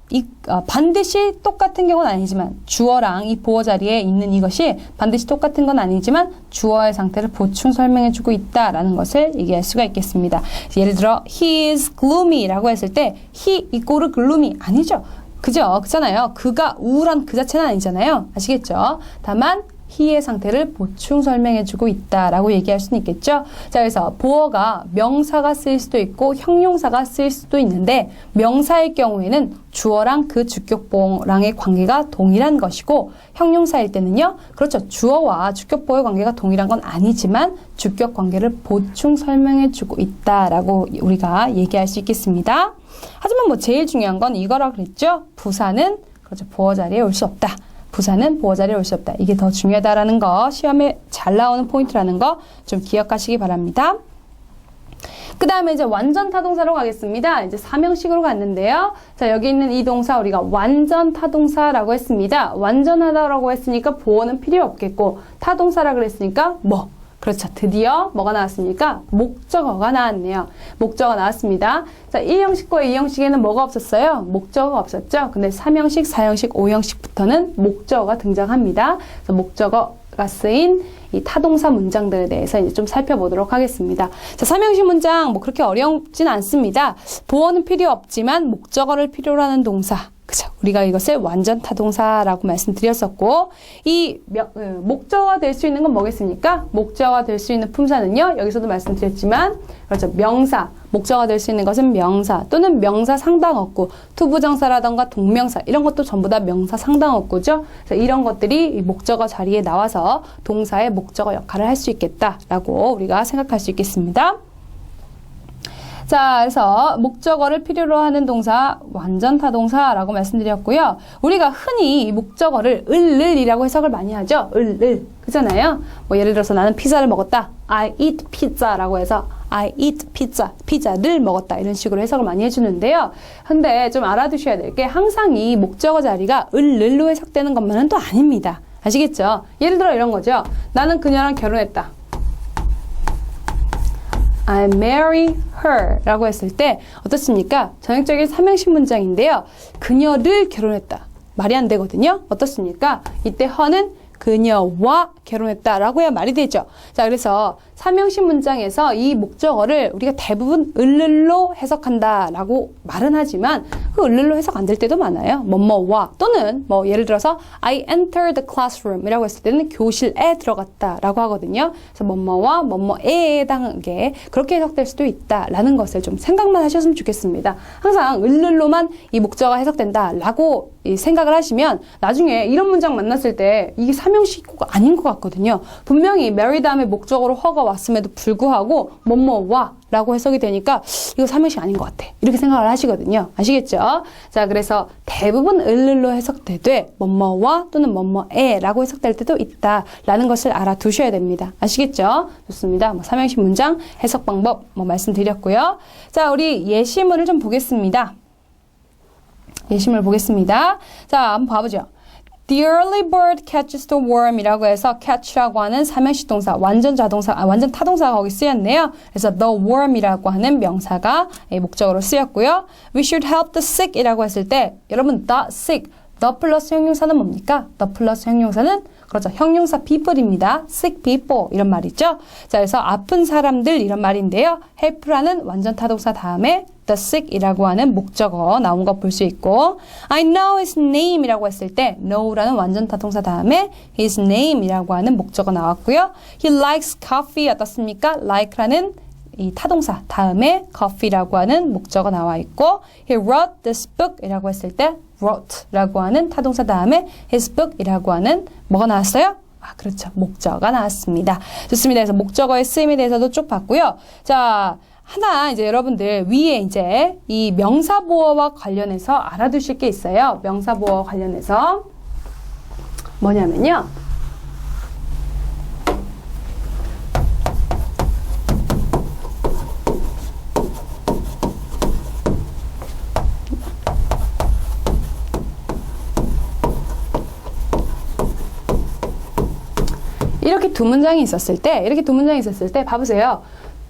반드시 똑같은 경우는 아니지만 주어랑 이 보어 자리에 있는 이것이 반드시 똑같은 건 아니지만 주어의 상태를 보충 설명해주고 있다라는 것을 얘기할 수가 있겠습니다. 예를 들어 he is gloomy 라고 했을 때 he 이꼬르 gloomy 아니죠. 그죠? 그렇잖아요. 그가 우울한 그 자체는 아니잖아요. 아시겠죠? 다만 he의 상태를 보충 설명해주고 있다라고 얘기할 수는 있겠죠. 자, 그래서 보어가 명사가 쓰일 수도 있고 형용사가 쓰일 수도 있는데 명사일 경우에는 주어랑 그 주격보어랑의 관계가 동일한 것이고 형용사일 때는요. 그렇죠. 주어와 주격보어의 관계가 동일한 건 아니지만 주격 관계를 보충 설명해주고 있다라고 우리가 얘기할 수 있겠습니다. 하지만 뭐 제일 중요한 건 이거라 그랬죠. 부사는 그렇죠. 보어 자리에 올 수 없다. 부사는 보어 자리에 올 수 없다. 이게 더 중요하다라는 거, 시험에 잘 나오는 포인트라는 거 좀 기억하시기 바랍니다. 그 다음에 이제 완전 타동사로 가겠습니다. 이제 사명식으로 갔는데요. 자, 여기 있는 이 동사 우리가 완전 타동사라고 했습니다. 완전하다라고 했으니까 보어는 필요 없겠고, 타동사라 그랬으니까 뭐? 그렇죠. 드디어 뭐가 나왔습니까? 목적어가 나왔네요. 목적어가 나왔습니다. 자, 1형식과 2형식에는 뭐가 없었어요? 목적어가 없었죠. 근데 3형식, 4형식, 5형식부터는 목적어가 등장합니다. 그래서 목적어가 쓰인 이 타동사 문장들에 대해서 이제 좀 살펴보도록 하겠습니다. 자, 3형식 문장 뭐 그렇게 어렵진 않습니다. 보어는 필요 없지만 목적어를 필요로 하는 동사. 그죠? 우리가 이것을 완전 타동사라고 말씀드렸었고, 이 목적어가 될 수 있는 건 뭐겠습니까? 목적어가 될 수 있는 품사는요, 여기서도 말씀드렸지만, 그렇죠. 명사. 목적어가 될 수 있는 것은 명사 또는 명사 상당어구, 투부정사라던가 동명사, 이런 것도 전부 다 명사 상당어구죠. 그래서 이런 것들이 이 목적어 자리에 나와서 동사의 목적어 역할을 할 수 있겠다라고 우리가 생각할 수 있겠습니다. 자, 그래서 목적어를 필요로 하는 동사 완전 타동사라고 말씀드렸고요. 우리가 흔히 이 목적어를 을이라고 해석을 많이 하죠. 그잖아요. 뭐 예를 들어서 나는 피자를 먹었다. I eat pizza라고 해서 I eat pizza, 피자를 먹었다. 이런 식으로 해석을 많이 해주는데요. 근데 좀 알아두셔야 될 게 항상 이 목적어 자리가 을로 해석되는 것만은 또 아닙니다. 아시겠죠? 예를 들어 이런 거죠. 나는 그녀랑 결혼했다. I marry her 라고 했을 때 어떻습니까? 전형적인 삼형식 문장인데요. 그녀를 결혼했다. 말이 안 되거든요. 어떻습니까? 이때 her는 그녀와 결혼했다라고 해야 말이 되죠. 자, 그래서 삼형식 문장에서 이 목적어를 우리가 대부분 을로 해석한다라고 말은 하지만 그 을로 해석 안 될 때도 많아요. 뭐뭐와 또는 뭐 예를 들어서 I entered the classroom 이라고 했을 때는 교실에 들어갔다라고 하거든요. 그래서 뭐뭐와 뭐뭐에 해당한 게 그렇게 해석될 수도 있다라는 것을 좀 생각만 하셨으면 좋겠습니다. 항상 을로만 이 목적어가 해석된다라고 생각을 하시면 나중에 이런 문장 만났을 때 이게 삼형식이 아닌 것 같거든요. 분명히 marry 다음에 목적어로 허가 왔음에도 불구하고 뭐뭐와 라고 해석이 되니까 이거 삼형식 아닌 것 같아. 이렇게 생각을 하시거든요. 아시겠죠? 자, 그래서 대부분 을로 해석되되 뭐뭐와 또는 뭐뭐에 라고 해석될 때도 있다라는 것을 알아두셔야 됩니다. 아시겠죠? 좋습니다. 뭐 삼형식 문장 해석 방법 뭐 말씀드렸고요. 자, 우리 예시문을 좀 보겠습니다. 예시문을 보겠습니다. 자, 한번 봐보죠. The early bird catches the worm 이라고 해서 catch라고 하는 삼형식 동사, 완전 타동사가 거기 쓰였네요. 그래서 the worm이라고 하는 명사가 목적어로 쓰였고요. We should help the sick 이라고 했을 때 여러분 the sick, the 플러스 형용사는 뭡니까? the 플러스 형용사는 그렇죠. 형용사 people입니다. sick people 이런 말이죠. 자, 그래서 아픈 사람들 이런 말인데요. help라는 완전 타동사 다음에 the sick 이라고 하는 목적어 나온 거 볼 수 있고 I know his name 이라고 했을 때 know라는 완전 타동사 다음에 his name 이라고 하는 목적어 나왔고요. He likes coffee 어떻습니까? like라는 이 타동사 다음에 coffee라고 하는 목적어 나와 있고 He wrote this book 이라고 했을 때 wrote라고 하는 타동사 다음에 his book 이라고 하는 뭐가 나왔어요? 아, 그렇죠. 목적어가 나왔습니다. 좋습니다. 그래서 목적어의 쓰임에 대해서도 쭉 봤고요. 자, 하나 이제 여러분들 위에 이제 이 명사보어와 관련해서 알아두실 게 있어요. 명사보어 관련해서 뭐냐면요. 이렇게 두 문장이 있었을 때 봐보세요.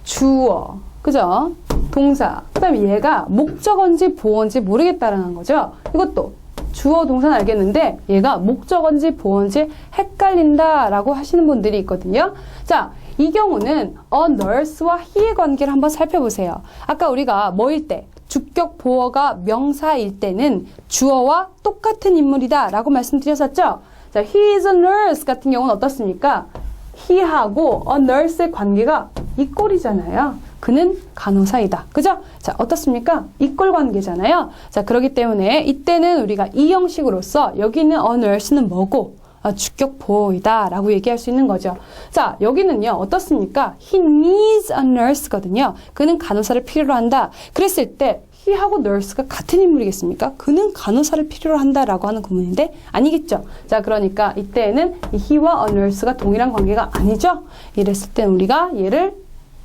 주어, 그죠? 동사, 그 다음에 얘가 목적어인지 보어인지 모르겠다라는 거죠. 이것도 주어, 동사는 알겠는데 얘가 목적어인지 보어인지 헷갈린다라고 하시는 분들이 있거든요. 자, 이 경우는 a nurse와 he의 관계를 한번 살펴보세요. 아까 우리가 뭐일 때? 주격 보어가 명사일 때는 주어와 똑같은 인물이다 라고 말씀드렸었죠. 자, he is a nurse 같은 경우는 어떻습니까? he하고 a nurse의 관계가 이꼴이잖아요. 그는 간호사이다. 그죠? 자, 어떻습니까? 이꼴 관계잖아요. 자, 그렇기 때문에 이때는 우리가 이 형식으로서 여기 있는 a nurse는 뭐고? 주격 보호이다 라고 얘기할 수 있는 거죠. 자, 여기는요, 어떻습니까? He needs a nurse거든요. 그는 간호사를 필요로 한다. 그랬을 때 he하고 nurse가 같은 인물이겠습니까? 그는 간호사를 필요로 한다라고 하는 구문인데 아니겠죠. 자, 그러니까 이때는 he와 a nurse가 동일한 관계가 아니죠. 이랬을 때 우리가 얘를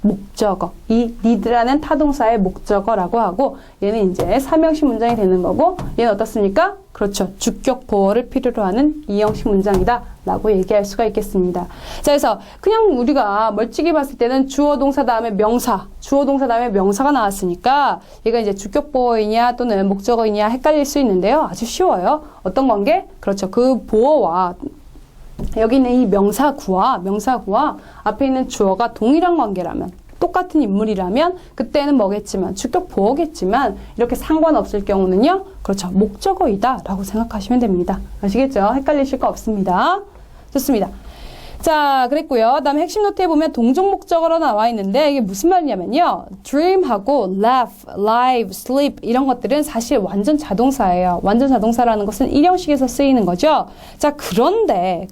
목적어, 이 need라는 타동사의 목적어라고 하고 얘는 이제 삼형식 문장이 되는 거고 얘는 어떻습니까? 그렇죠. 주격 보호를 필요로 하는 이형식 문장이다 라고 얘기할 수가 있겠습니다. 자, 그래서 그냥 우리가 멀찍이 봤을 때는 주어 동사 다음에 명사, 주어 동사 다음에 명사가 나왔으니까 얘가 이제 주격 보호이냐 또는 목적어이냐 헷갈릴 수 있는데요. 아주 쉬워요. 어떤 관계? 그렇죠. 그 보호와 여기 있는 이 명사구와 앞에 있는 주어가 동일한 관계라면 똑같은 인물이라면 그때는 뭐겠지만 주격 보호겠지만 이렇게 상관없을 경우는요. 그렇죠. 목적어이다 라고 생각하시면 됩니다. 아시겠죠? 헷갈리실 거 없습니다. 좋습니다. 자, 그랬고요. 다음 핵심 노트에 보면 동종 목적어로 나와 있는데 이게 무슨 말이냐면요. dream하고 laugh, live, sleep 이런 것들은 사실 완전 자동사예요. 완전 자동사라는 것은 일형식에서 쓰이는 거죠. 자, 그런데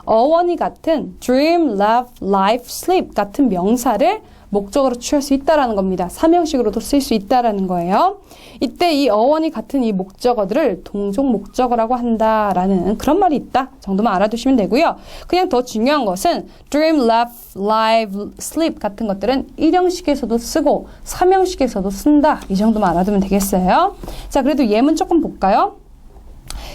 어원이 같은 dream, laugh, live, sleep 같은 명사를 목적어로 취할 수 있다라는 겁니다. 삼형식으로도 쓸 수 있다라는 거예요. 이때 이 어원이 같은 이 목적어들을 동종 목적어라고 한다라는 그런 말이 있다 정도만 알아두시면 되고요. 그냥 더 중요한 것은 dream, laugh, live, sleep 같은 것들은 일형식에서도 쓰고 삼형식에서도 쓴다 이 정도만 알아두면 되겠어요. 자, 그래도 예문 조금 볼까요?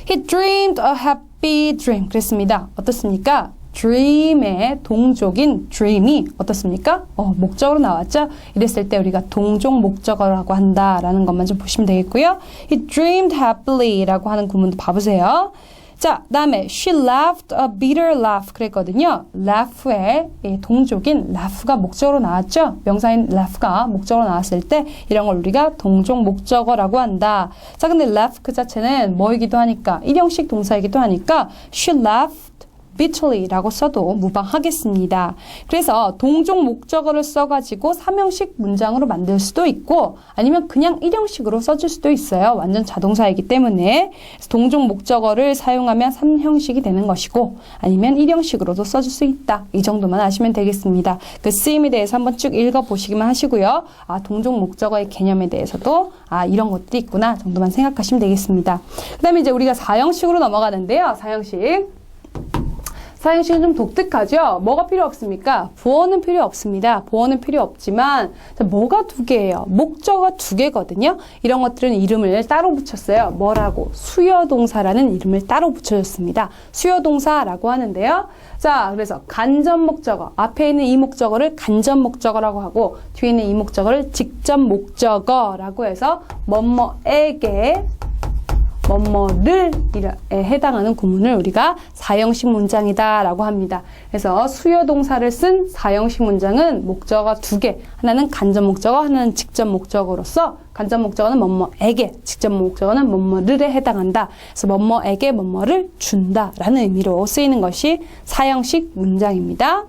He dreamed a happy dream. 그랬습니다. 어떻습니까? dream의 동족인 dream이 어떻습니까? 목적어로 나왔죠? 이랬을 때 우리가 동종 목적어라고 한다라는 것만 좀 보시면 되겠고요. He dreamed happily 라고 하는 구문도 봐보세요. 자, 다음에 she laughed a bitter laugh 그랬거든요. laugh의 동족인 laugh가 목적어로 나왔죠? 명사인 laugh가 목적어로 나왔을 때 이런 걸 우리가 동종 목적어라고 한다. 자, 근데 laugh 그 자체는 뭐이기도 하니까 일형식 동사이기도 하니까 she laughed bitterly라고 써도 무방하겠습니다. 그래서 동종 목적어를 써가지고 삼형식 문장으로 만들 수도 있고 아니면 그냥 일형식으로 써줄 수도 있어요. 완전 자동사이기 때문에 그래서 동종 목적어를 사용하면 삼형식이 되는 것이고 아니면 일형식으로도 써줄 수 있다. 이 정도만 아시면 되겠습니다. 그 쓰임에 대해서 한번 쭉 읽어보시기만 하시고요. 동종 목적어의 개념에 대해서도 이런 것들이 있구나 정도만 생각하시면 되겠습니다. 그 다음에 이제 우리가 사형식으로 넘어가는데요. 사형식은 좀 독특하죠? 뭐가 필요 없습니까? 부어는 필요 없습니다. 부어는 필요 없지만 뭐가 두 개예요? 목적어가 두 개거든요. 이런 것들은 이름을 따로 붙였어요. 뭐라고? 수여동사라는 이름을 따로 붙여줬습니다. 수여동사라고 하는데요. 자, 그래서 간접 목적어. 앞에 있는 이 목적어를 간접 목적어라고 하고 뒤에 있는 이 목적어를 직접 목적어라고 해서 뭐뭐에게 뭐뭐를 해당하는 구문을 우리가 사형식 문장이다 라고 합니다. 그래서 수요동사를 쓴 사형식 문장은 목적어가 두 개, 하나는 간접 목적어, 하나는 직접 목적어로서 간접 목적어는 뭐뭐에게, 직접 목적어는 뭐뭐를에 해당한다. 그래서 뭐뭐에게 뭐뭐를 준다 라는 의미로 쓰이는 것이 사형식 문장입니다.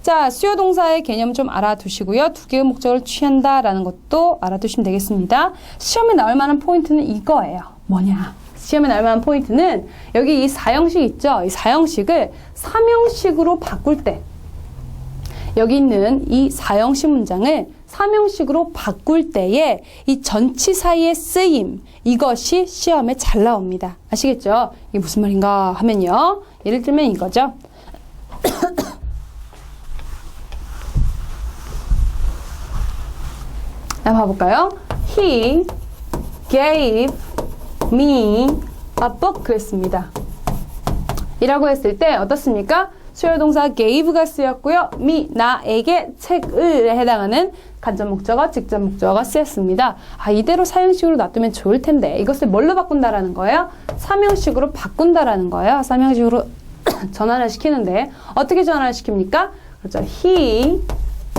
자, 수요동사의 개념 좀 알아두시고요. 두 개의 목적어를 취한다라는 것도 알아두시면 되겠습니다. 시험에 나올 만한 포인트는 이거예요. 뭐냐? 시험에 나올 만한 포인트는 여기 이 사형식 있죠? 이 사형식을 삼형식으로 바꿀 때 여기 있는 이 사형식 문장을 삼형식으로 바꿀 때에 이 전치사의 쓰임 이것이 시험에 잘 나옵니다. 아시겠죠? 이게 무슨 말인가 하면요. 예를 들면 이거죠. 한번 봐볼까요? He gave me a book 그랬습니다. 이라고 했을 때 어떻습니까? 수요동사 gave가 쓰였고요. me, 나에게 책을 해당하는 간접 목적어, 직접 목적어가 쓰였습니다. 이대로 사형식으로 놔두면 좋을 텐데 이것을 뭘로 바꾼다라는 거예요? 삼형식으로 바꾼다라는 거예요. 삼형식으로 전환을 시키는데 어떻게 전환을 시킵니까? 그렇죠. He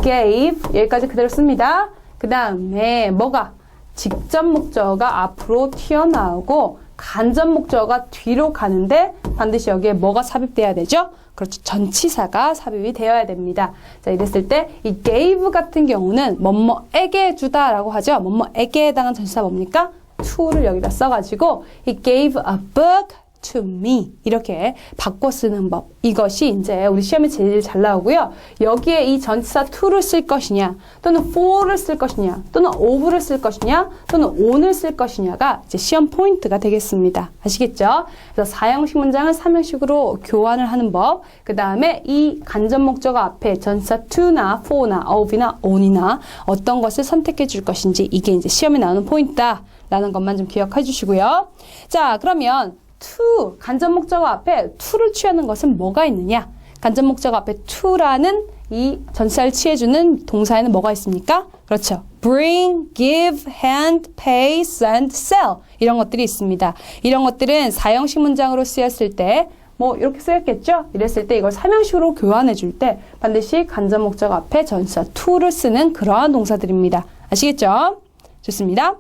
gave 여기까지 그대로 씁니다. 그 다음에 뭐가? 직접 목적어가 앞으로 튀어나오고 간접 목적어가 뒤로 가는데 반드시 여기에 뭐가 삽입돼야 되죠? 그렇죠. 전치사가 삽입이 되어야 됩니다. 자, 이랬을 때 이 gave 같은 경우는 뭐뭐에게 주다라고 하죠. 뭐뭐에게 해당한 전치사 뭡니까? to를 여기다 써가지고 he gave a book to me 이렇게 바꿔 쓰는 법. 이것이 이제 우리 시험에 제일 잘 나오고요. 여기에 이 전치사 to를 쓸 것이냐 또는 for를 쓸 것이냐 또는 of를 쓸 것이냐 또는 on을 쓸 것이냐가 이제 시험 포인트가 되겠습니다. 아시겠죠? 그래서 사형식 문장을 3형식으로 교환을 하는 법. 그 다음에 이 간접 목적어 앞에 전치사 to나 for나 of이나 on이나 어떤 것을 선택해 줄 것인지 이게 이제 시험에 나오는 포인트다라는 것만 좀 기억해 주시고요. 자, 그러면 to, 간접 목적어 앞에 to를 취하는 것은 뭐가 있느냐? 간접 목적어 앞에 to라는 이 전치사를 취해주는 동사에는 뭐가 있습니까? 그렇죠. bring, give, hand, pay, send, sell 이런 것들이 있습니다. 이런 것들은 사형식 문장으로 쓰였을 때 뭐 이렇게 쓰였겠죠? 이랬을 때 이걸 3형식으로 교환해 줄 때 반드시 간접 목적어 앞에 전치사 to를 쓰는 그러한 동사들입니다. 아시겠죠? 좋습니다.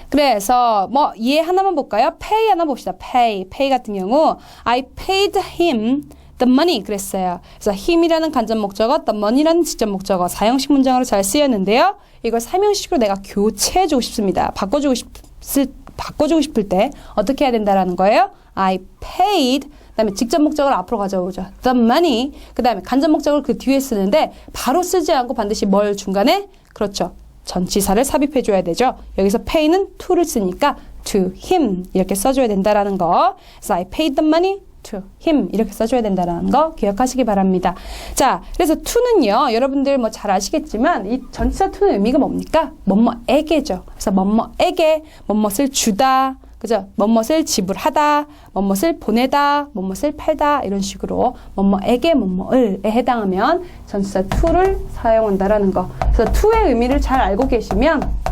그래서 뭐 얘 하나만 볼까요? pay 하나 봅시다. pay 같은 경우 I paid him the money 그랬어요. 그래서 him이라는 간접 목적어, the money라는 직접 목적어 사형식 문장으로 잘 쓰였는데요. 이걸 3형식으로 내가 교체해주고 싶습니다. 바꿔주고 싶을 때 어떻게 해야 된다라는 거예요? I paid 그 다음에 직접 목적어를 앞으로 가져오죠. the money 그 다음에 간접 목적어를 그 뒤에 쓰는데 바로 쓰지 않고 반드시 뭘 중간에? 그렇죠. 전치사를 삽입해줘야 되죠. 여기서 pay는 to를 쓰니까 to him 이렇게 써줘야 된다라는 거. 그래서 I paid the money to him 이렇게 써줘야 된다라는 거 기억하시기 바랍니다. 자, 그래서 to는요. 여러분들 뭐 잘 아시겠지만 이 전치사 to는 의미가 뭡니까? 뭐뭐에게죠. 그래서 뭐뭐에게 뭐뭇을 주다. 그죠? 뭐뭇을 지불하다, 뭐뭇을 보내다, 뭐뭇을 팔다 이런 식으로 뭐뭐에게 뭐뭐을에 해당하면 전치사 to를 사용한다라는 거. 그래서 to의 의미를 잘 알고 계시면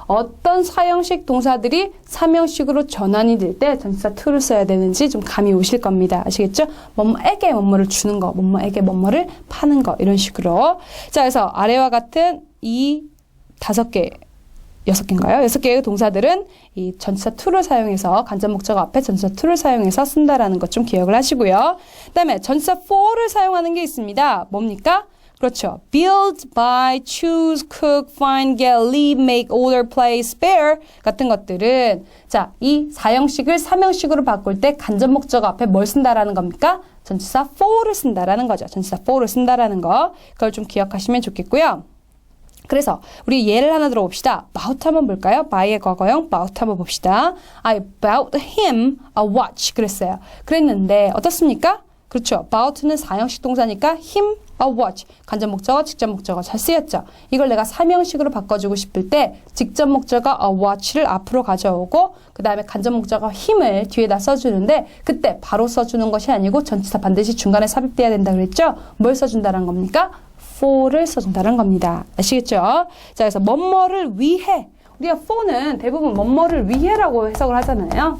어떤 사형식 동사들이 3형식으로 전환이 될 때 전치사 to를 써야 되는지 좀 감이 오실 겁니다. 아시겠죠? 뭐뭐에게 뭐뭐를 주는 거, 뭐뭐에게 뭐뭐를 파는 거 이런 식으로. 자, 그래서 아래와 같은 이 6개인가요? 6개의 동사들은 이 전치사 to를 사용해서 간접 목적어 앞에 전치사 to를 사용해서 쓴다라는 것 좀 기억을 하시고요. 그 다음에 전치사 for를 사용하는 게 있습니다. 뭡니까? 그렇죠. build, buy, choose, cook, find, get, leave, make, order, play, spare 같은 것들은 자, 이 4형식을 3형식으로 바꿀 때 간접 목적어 앞에 뭘 쓴다라는 겁니까? 전치사 for를 쓴다라는 거죠. 전치사 for를 쓴다라는 거. 그걸 좀 기억하시면 좋겠고요. 그래서 우리 예를 하나 들어봅시다. bought 한번 볼까요? buy의 과거형 bought 한번 봅시다. I bought him a watch 그랬어요. 그랬는데 어떻습니까? 그렇죠. bout는 4형식 동사니까 him a watch 간접 목적어, 직접 목적어 잘 쓰였죠. 이걸 내가 3형식으로 바꿔주고 싶을 때 직접 목적어 a watch를 앞으로 가져오고 그 다음에 간접 목적어 him을 뒤에다 써주는데 그때 바로 써주는 것이 아니고 전치사 반드시 중간에 삽입돼야 된다 그랬죠. 뭘 써준다는 겁니까? for를 써준다는 겁니다. 아시겠죠? 자, 그래서 뭐뭐를 위해 우리가 for는 대부분 뭐뭐를 위해라고 해석을 하잖아요.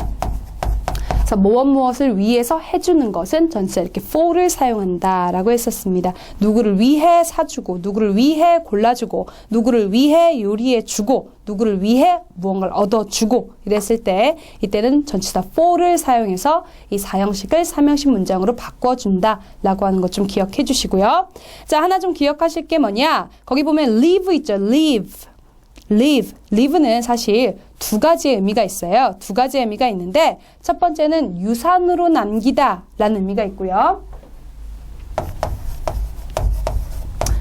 그래서 무엇을 위해서 해주는 것은 전치사 이렇게 for를 사용한다라고 했었습니다. 누구를 위해 사주고 누구를 위해 골라주고 누구를 위해 요리해주고 누구를 위해 무언가를 얻어주고 이랬을 때 이때는 전치사 for를 사용해서 이 4형식을 3형식 문장으로 바꿔준다라고 하는 것 좀 기억해 주시고요. 자, 하나 좀 기억하실 게 뭐냐? 거기 보면 live 있죠. live는 사실 두 가지의 의미가 있어요. 두 가지의 의미가 있는데 첫 번째는 유산으로 남기다 라는 의미가 있고요.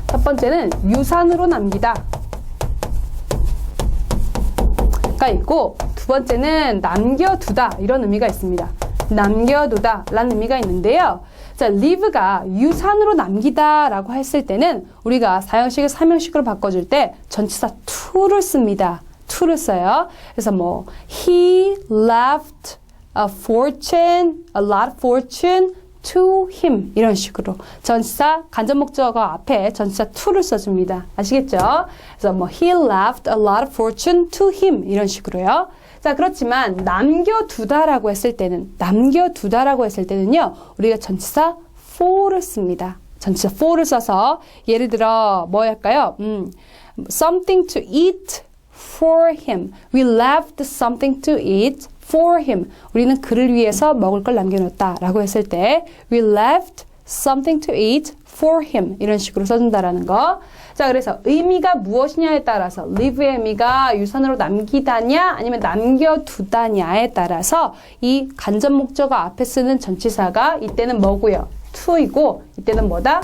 첫 번째는 유산으로 남기다 가 있고 두 번째는 남겨두다 이런 의미가 있습니다. 남겨두다 라는 의미가 있는데요. 자, live가 유산으로 남기다 라고 했을 때는 우리가 4형식을 3형식으로 바꿔줄 때 전치사 to를 씁니다. to를 써요. 그래서 뭐 he left a lot of fortune to him 이런 식으로 전치사 간접 목적어 앞에 전치사 to를 써줍니다. 아시겠죠? 그래서 뭐 he left a lot of fortune to him 이런 식으로요. 자, 그렇지만 남겨두다라고 했을 때는요. 우리가 전치사 for를 씁니다. 전치사 for를 써서 예를 들어 뭐 할까요? something to eat for him. We left something to eat for him. 우리는 그를 위해서 먹을 걸 남겨놓았다 라고 했을 때 we left something to eat for him. 이런 식으로 써준다라는 거. 자, 그래서 의미가 무엇이냐에 따라서 live의 의미가 유선으로 남기다냐 아니면 남겨두다냐에 따라서 이 간접 목적어 앞에 쓰는 전치사가 이때는 뭐고요? to이고 이때는 뭐다?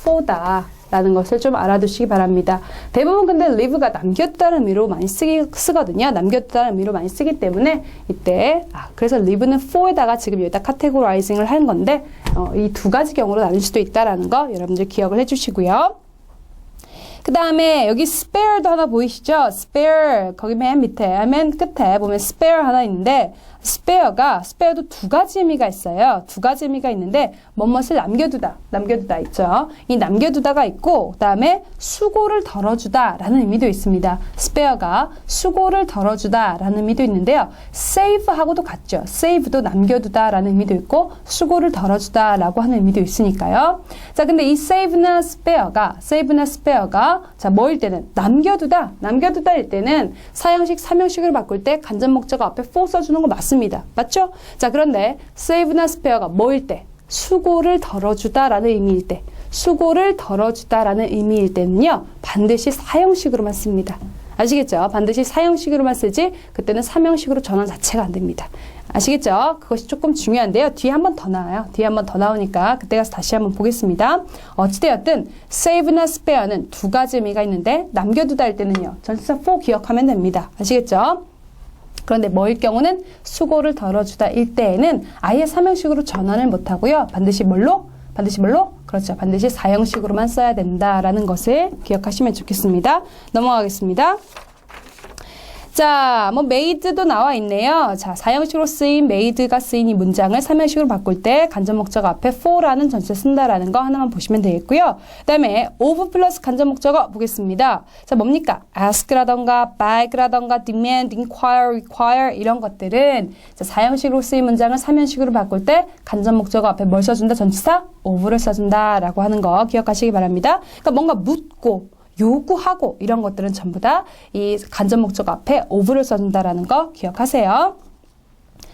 for다 라는 것을 좀 알아두시기 바랍니다. 대부분 근데 live가 남겨두다는 의미로 많이 쓰거든요. 남겨두다는 의미로 많이 쓰기 때문에 이때 그래서 live는 for에다가 지금 여기다 categorizing을 한 건데 이 두 가지 경우로 나눌 수도 있다라는 거 여러분들 기억을 해주시고요. 그 다음에 여기 spare도 하나 보이시죠? spare 거기 맨 밑에 맨 끝에 보면 spare 하나 있는데 spare도 두 가지 의미가 있어요. 두 가지 의미가 있는데 뭐뭇을 남겨두다 있죠. 이 남겨두다가 있고 그 다음에 수고를 덜어주다 라는 의미도 있습니다. spare가 수고를 덜어주다 라는 의미도 있는데요. save하고도 같죠. save도 남겨두다 라는 의미도 있고 수고를 덜어주다 라고 하는 의미도 있으니까요. 자, 근데 이 save나 spare가 자, 뭐일 때는 남겨두다일 때는 사형식, 삼형식을 바꿀 때 간접 목적어 앞에 for 써주는 거 맞습니다. 맞죠? 자, 그런데 save나 spare가 뭐일 때? 수고를 덜어주다라는 의미일 때, 때는요, 반드시 사형식으로만 씁니다. 아시겠죠? 반드시 사형식으로만 쓰지 그때는 삼형식으로 전환 자체가 안 됩니다. 아시겠죠? 그것이 조금 중요한데요. 뒤에 한 번 더 나와요. 뒤에 한 번 더 나오니까 그때 가서 다시 한번 보겠습니다. 어찌되었든 save나 spare는 두 가지 의미가 있는데 남겨두다 할 때는요. 전치사 for 기억하면 됩니다. 아시겠죠? 그런데 뭐일 경우는 수고를 덜어주다 일 때에는 아예 삼형식으로 전환을 못하고요. 반드시 뭘로? 그렇죠. 반드시 사형식으로만 써야 된다라는 것을 기억하시면 좋겠습니다. 넘어가겠습니다. 자, made도 나와 있네요. 자, 사형식으로 쓰인 made가 쓰인 이 문장을 삼형식으로 바꿀 때 간접 목적어 앞에 for라는 전치사 쓴다라는 거 하나만 보시면 되겠고요. 그 다음에 of 플러스 간접 목적어 보겠습니다. 자, 뭡니까? ask라던가 beg라던가 demand, inquire, require 이런 것들은 자, 사형식으로 쓰인 문장을 삼형식으로 바꿀 때 간접 목적어 앞에 뭘 써준다? 전치사 of를 써준다라고 하는 거 기억하시기 바랍니다. 그러니까 뭔가 묻고 요구하고 이런 것들은 전부 다 이 간접 목적어 앞에 of를 써준다라는 거 기억하세요.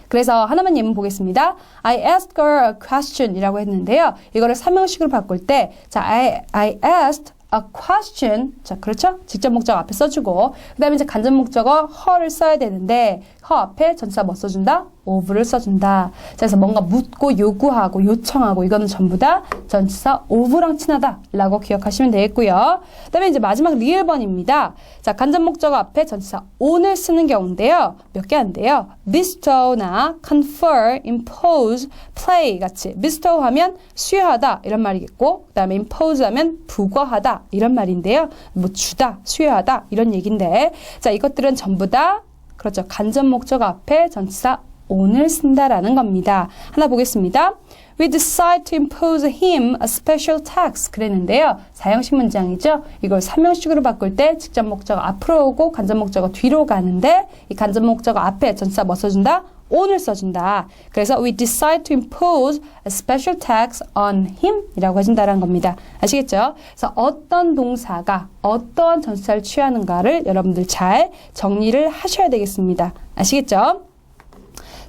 그래서 하나만 예문 보겠습니다. I asked her a question 이라고 했는데요. 이거를 삼형식으로 바꿀 때 자, I asked a question. 자, 그렇죠? 직접 목적어 앞에 써주고 그 다음에 이제 간접 목적어 her를 써야 되는데 her 앞에 전치사 뭐 써준다? of를 써준다. 자, 그래서 뭔가 묻고 요구하고 요청하고 이거는 전부 다 전치사 of랑 친하다 라고 기억하시면 되겠고요. 그 다음에 이제 마지막 리을번입니다. 자, 간접 목적어 앞에 전치사 on을 쓰는 경우인데요. 몇 개 안 돼요. bestow나 confer, impose, play 같이 bestow 하면 수여하다 이런 말이겠고 그 다음에 impose 하면 부과하다 이런 말인데요. 뭐 주다, 수여하다 이런 얘기인데 자, 이것들은 전부 다 그렇죠. 간접 목적어 앞에 전치사 on을 쓴다라는 겁니다. 하나 보겠습니다. We decide to impose him a special tax 그랬는데요. 사형식 문장이죠. 이걸 삼형식으로 바꿀 때 직접 목적어 앞으로 오고 간접 목적어 뒤로 가는데 이 간접 목적어 앞에 전치사 뭐 써준다? on을 써준다. 그래서 we decide to impose a special tax on him 이라고 해준다는 겁니다. 아시겠죠? 그래서 어떤 동사가 어떠한 전치사를 취하는가를 여러분들 잘 정리를 하셔야 되겠습니다. 아시겠죠?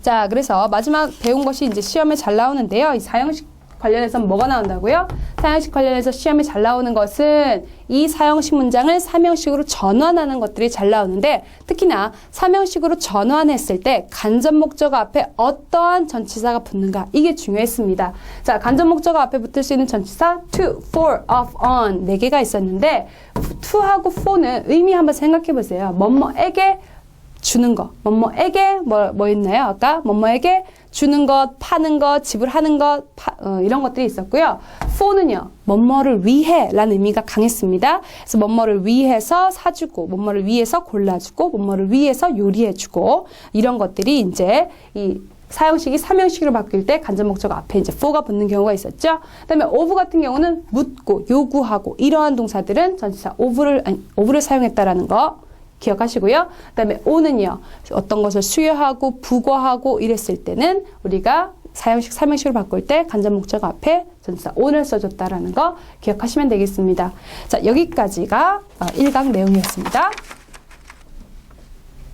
자, 그래서 마지막 배운 것이 이제 시험에 잘 나오는데요. 이 사형식 관련해서 뭐가 나온다고요? 사형식 관련해서 시험에 잘 나오는 것은 이 사형식 문장을 삼형식으로 전환하는 것들이 잘 나오는데 특히나 삼형식으로 전환했을 때 간접 목적어 앞에 어떠한 전치사가 붙는가 이게 중요했습니다. 자, 간접 목적어 앞에 붙을 수 있는 전치사 to, for, of, on 4개가 있었는데 to하고 for는 의미 한번 생각해 보세요. 뭐뭐에게 주는 것, 뭐뭐에게 뭐 있나요? 아까 뭐뭐에게 주는 것, 파는 것, 지불하는 것 이런 것들이 있었고요. for는요. 뭐뭐를 위해 라는 의미가 강했습니다. 그래서 뭐뭐를 위해서 사주고 뭐뭐를 위해서 골라주고 뭐뭐를 위해서 요리해주고 이런 것들이 이제 이 사형식이 삼형식으로 바뀔 때 간접 목적어 앞에 이제 for가 붙는 경우가 있었죠. 그다음에 of 같은 경우는 묻고 요구하고 이러한 동사들은 전치사 of를 사용했다라는 거 기억하시고요. 그 다음에 on은요. 어떤 것을 수여하고 부과하고 이랬을 때는 우리가 사형식, 삼형식으로 바꿀 때 간접 목적어 앞에 전치사 on을 써줬다라는 거 기억하시면 되겠습니다. 자, 여기까지가 1강 내용이었습니다.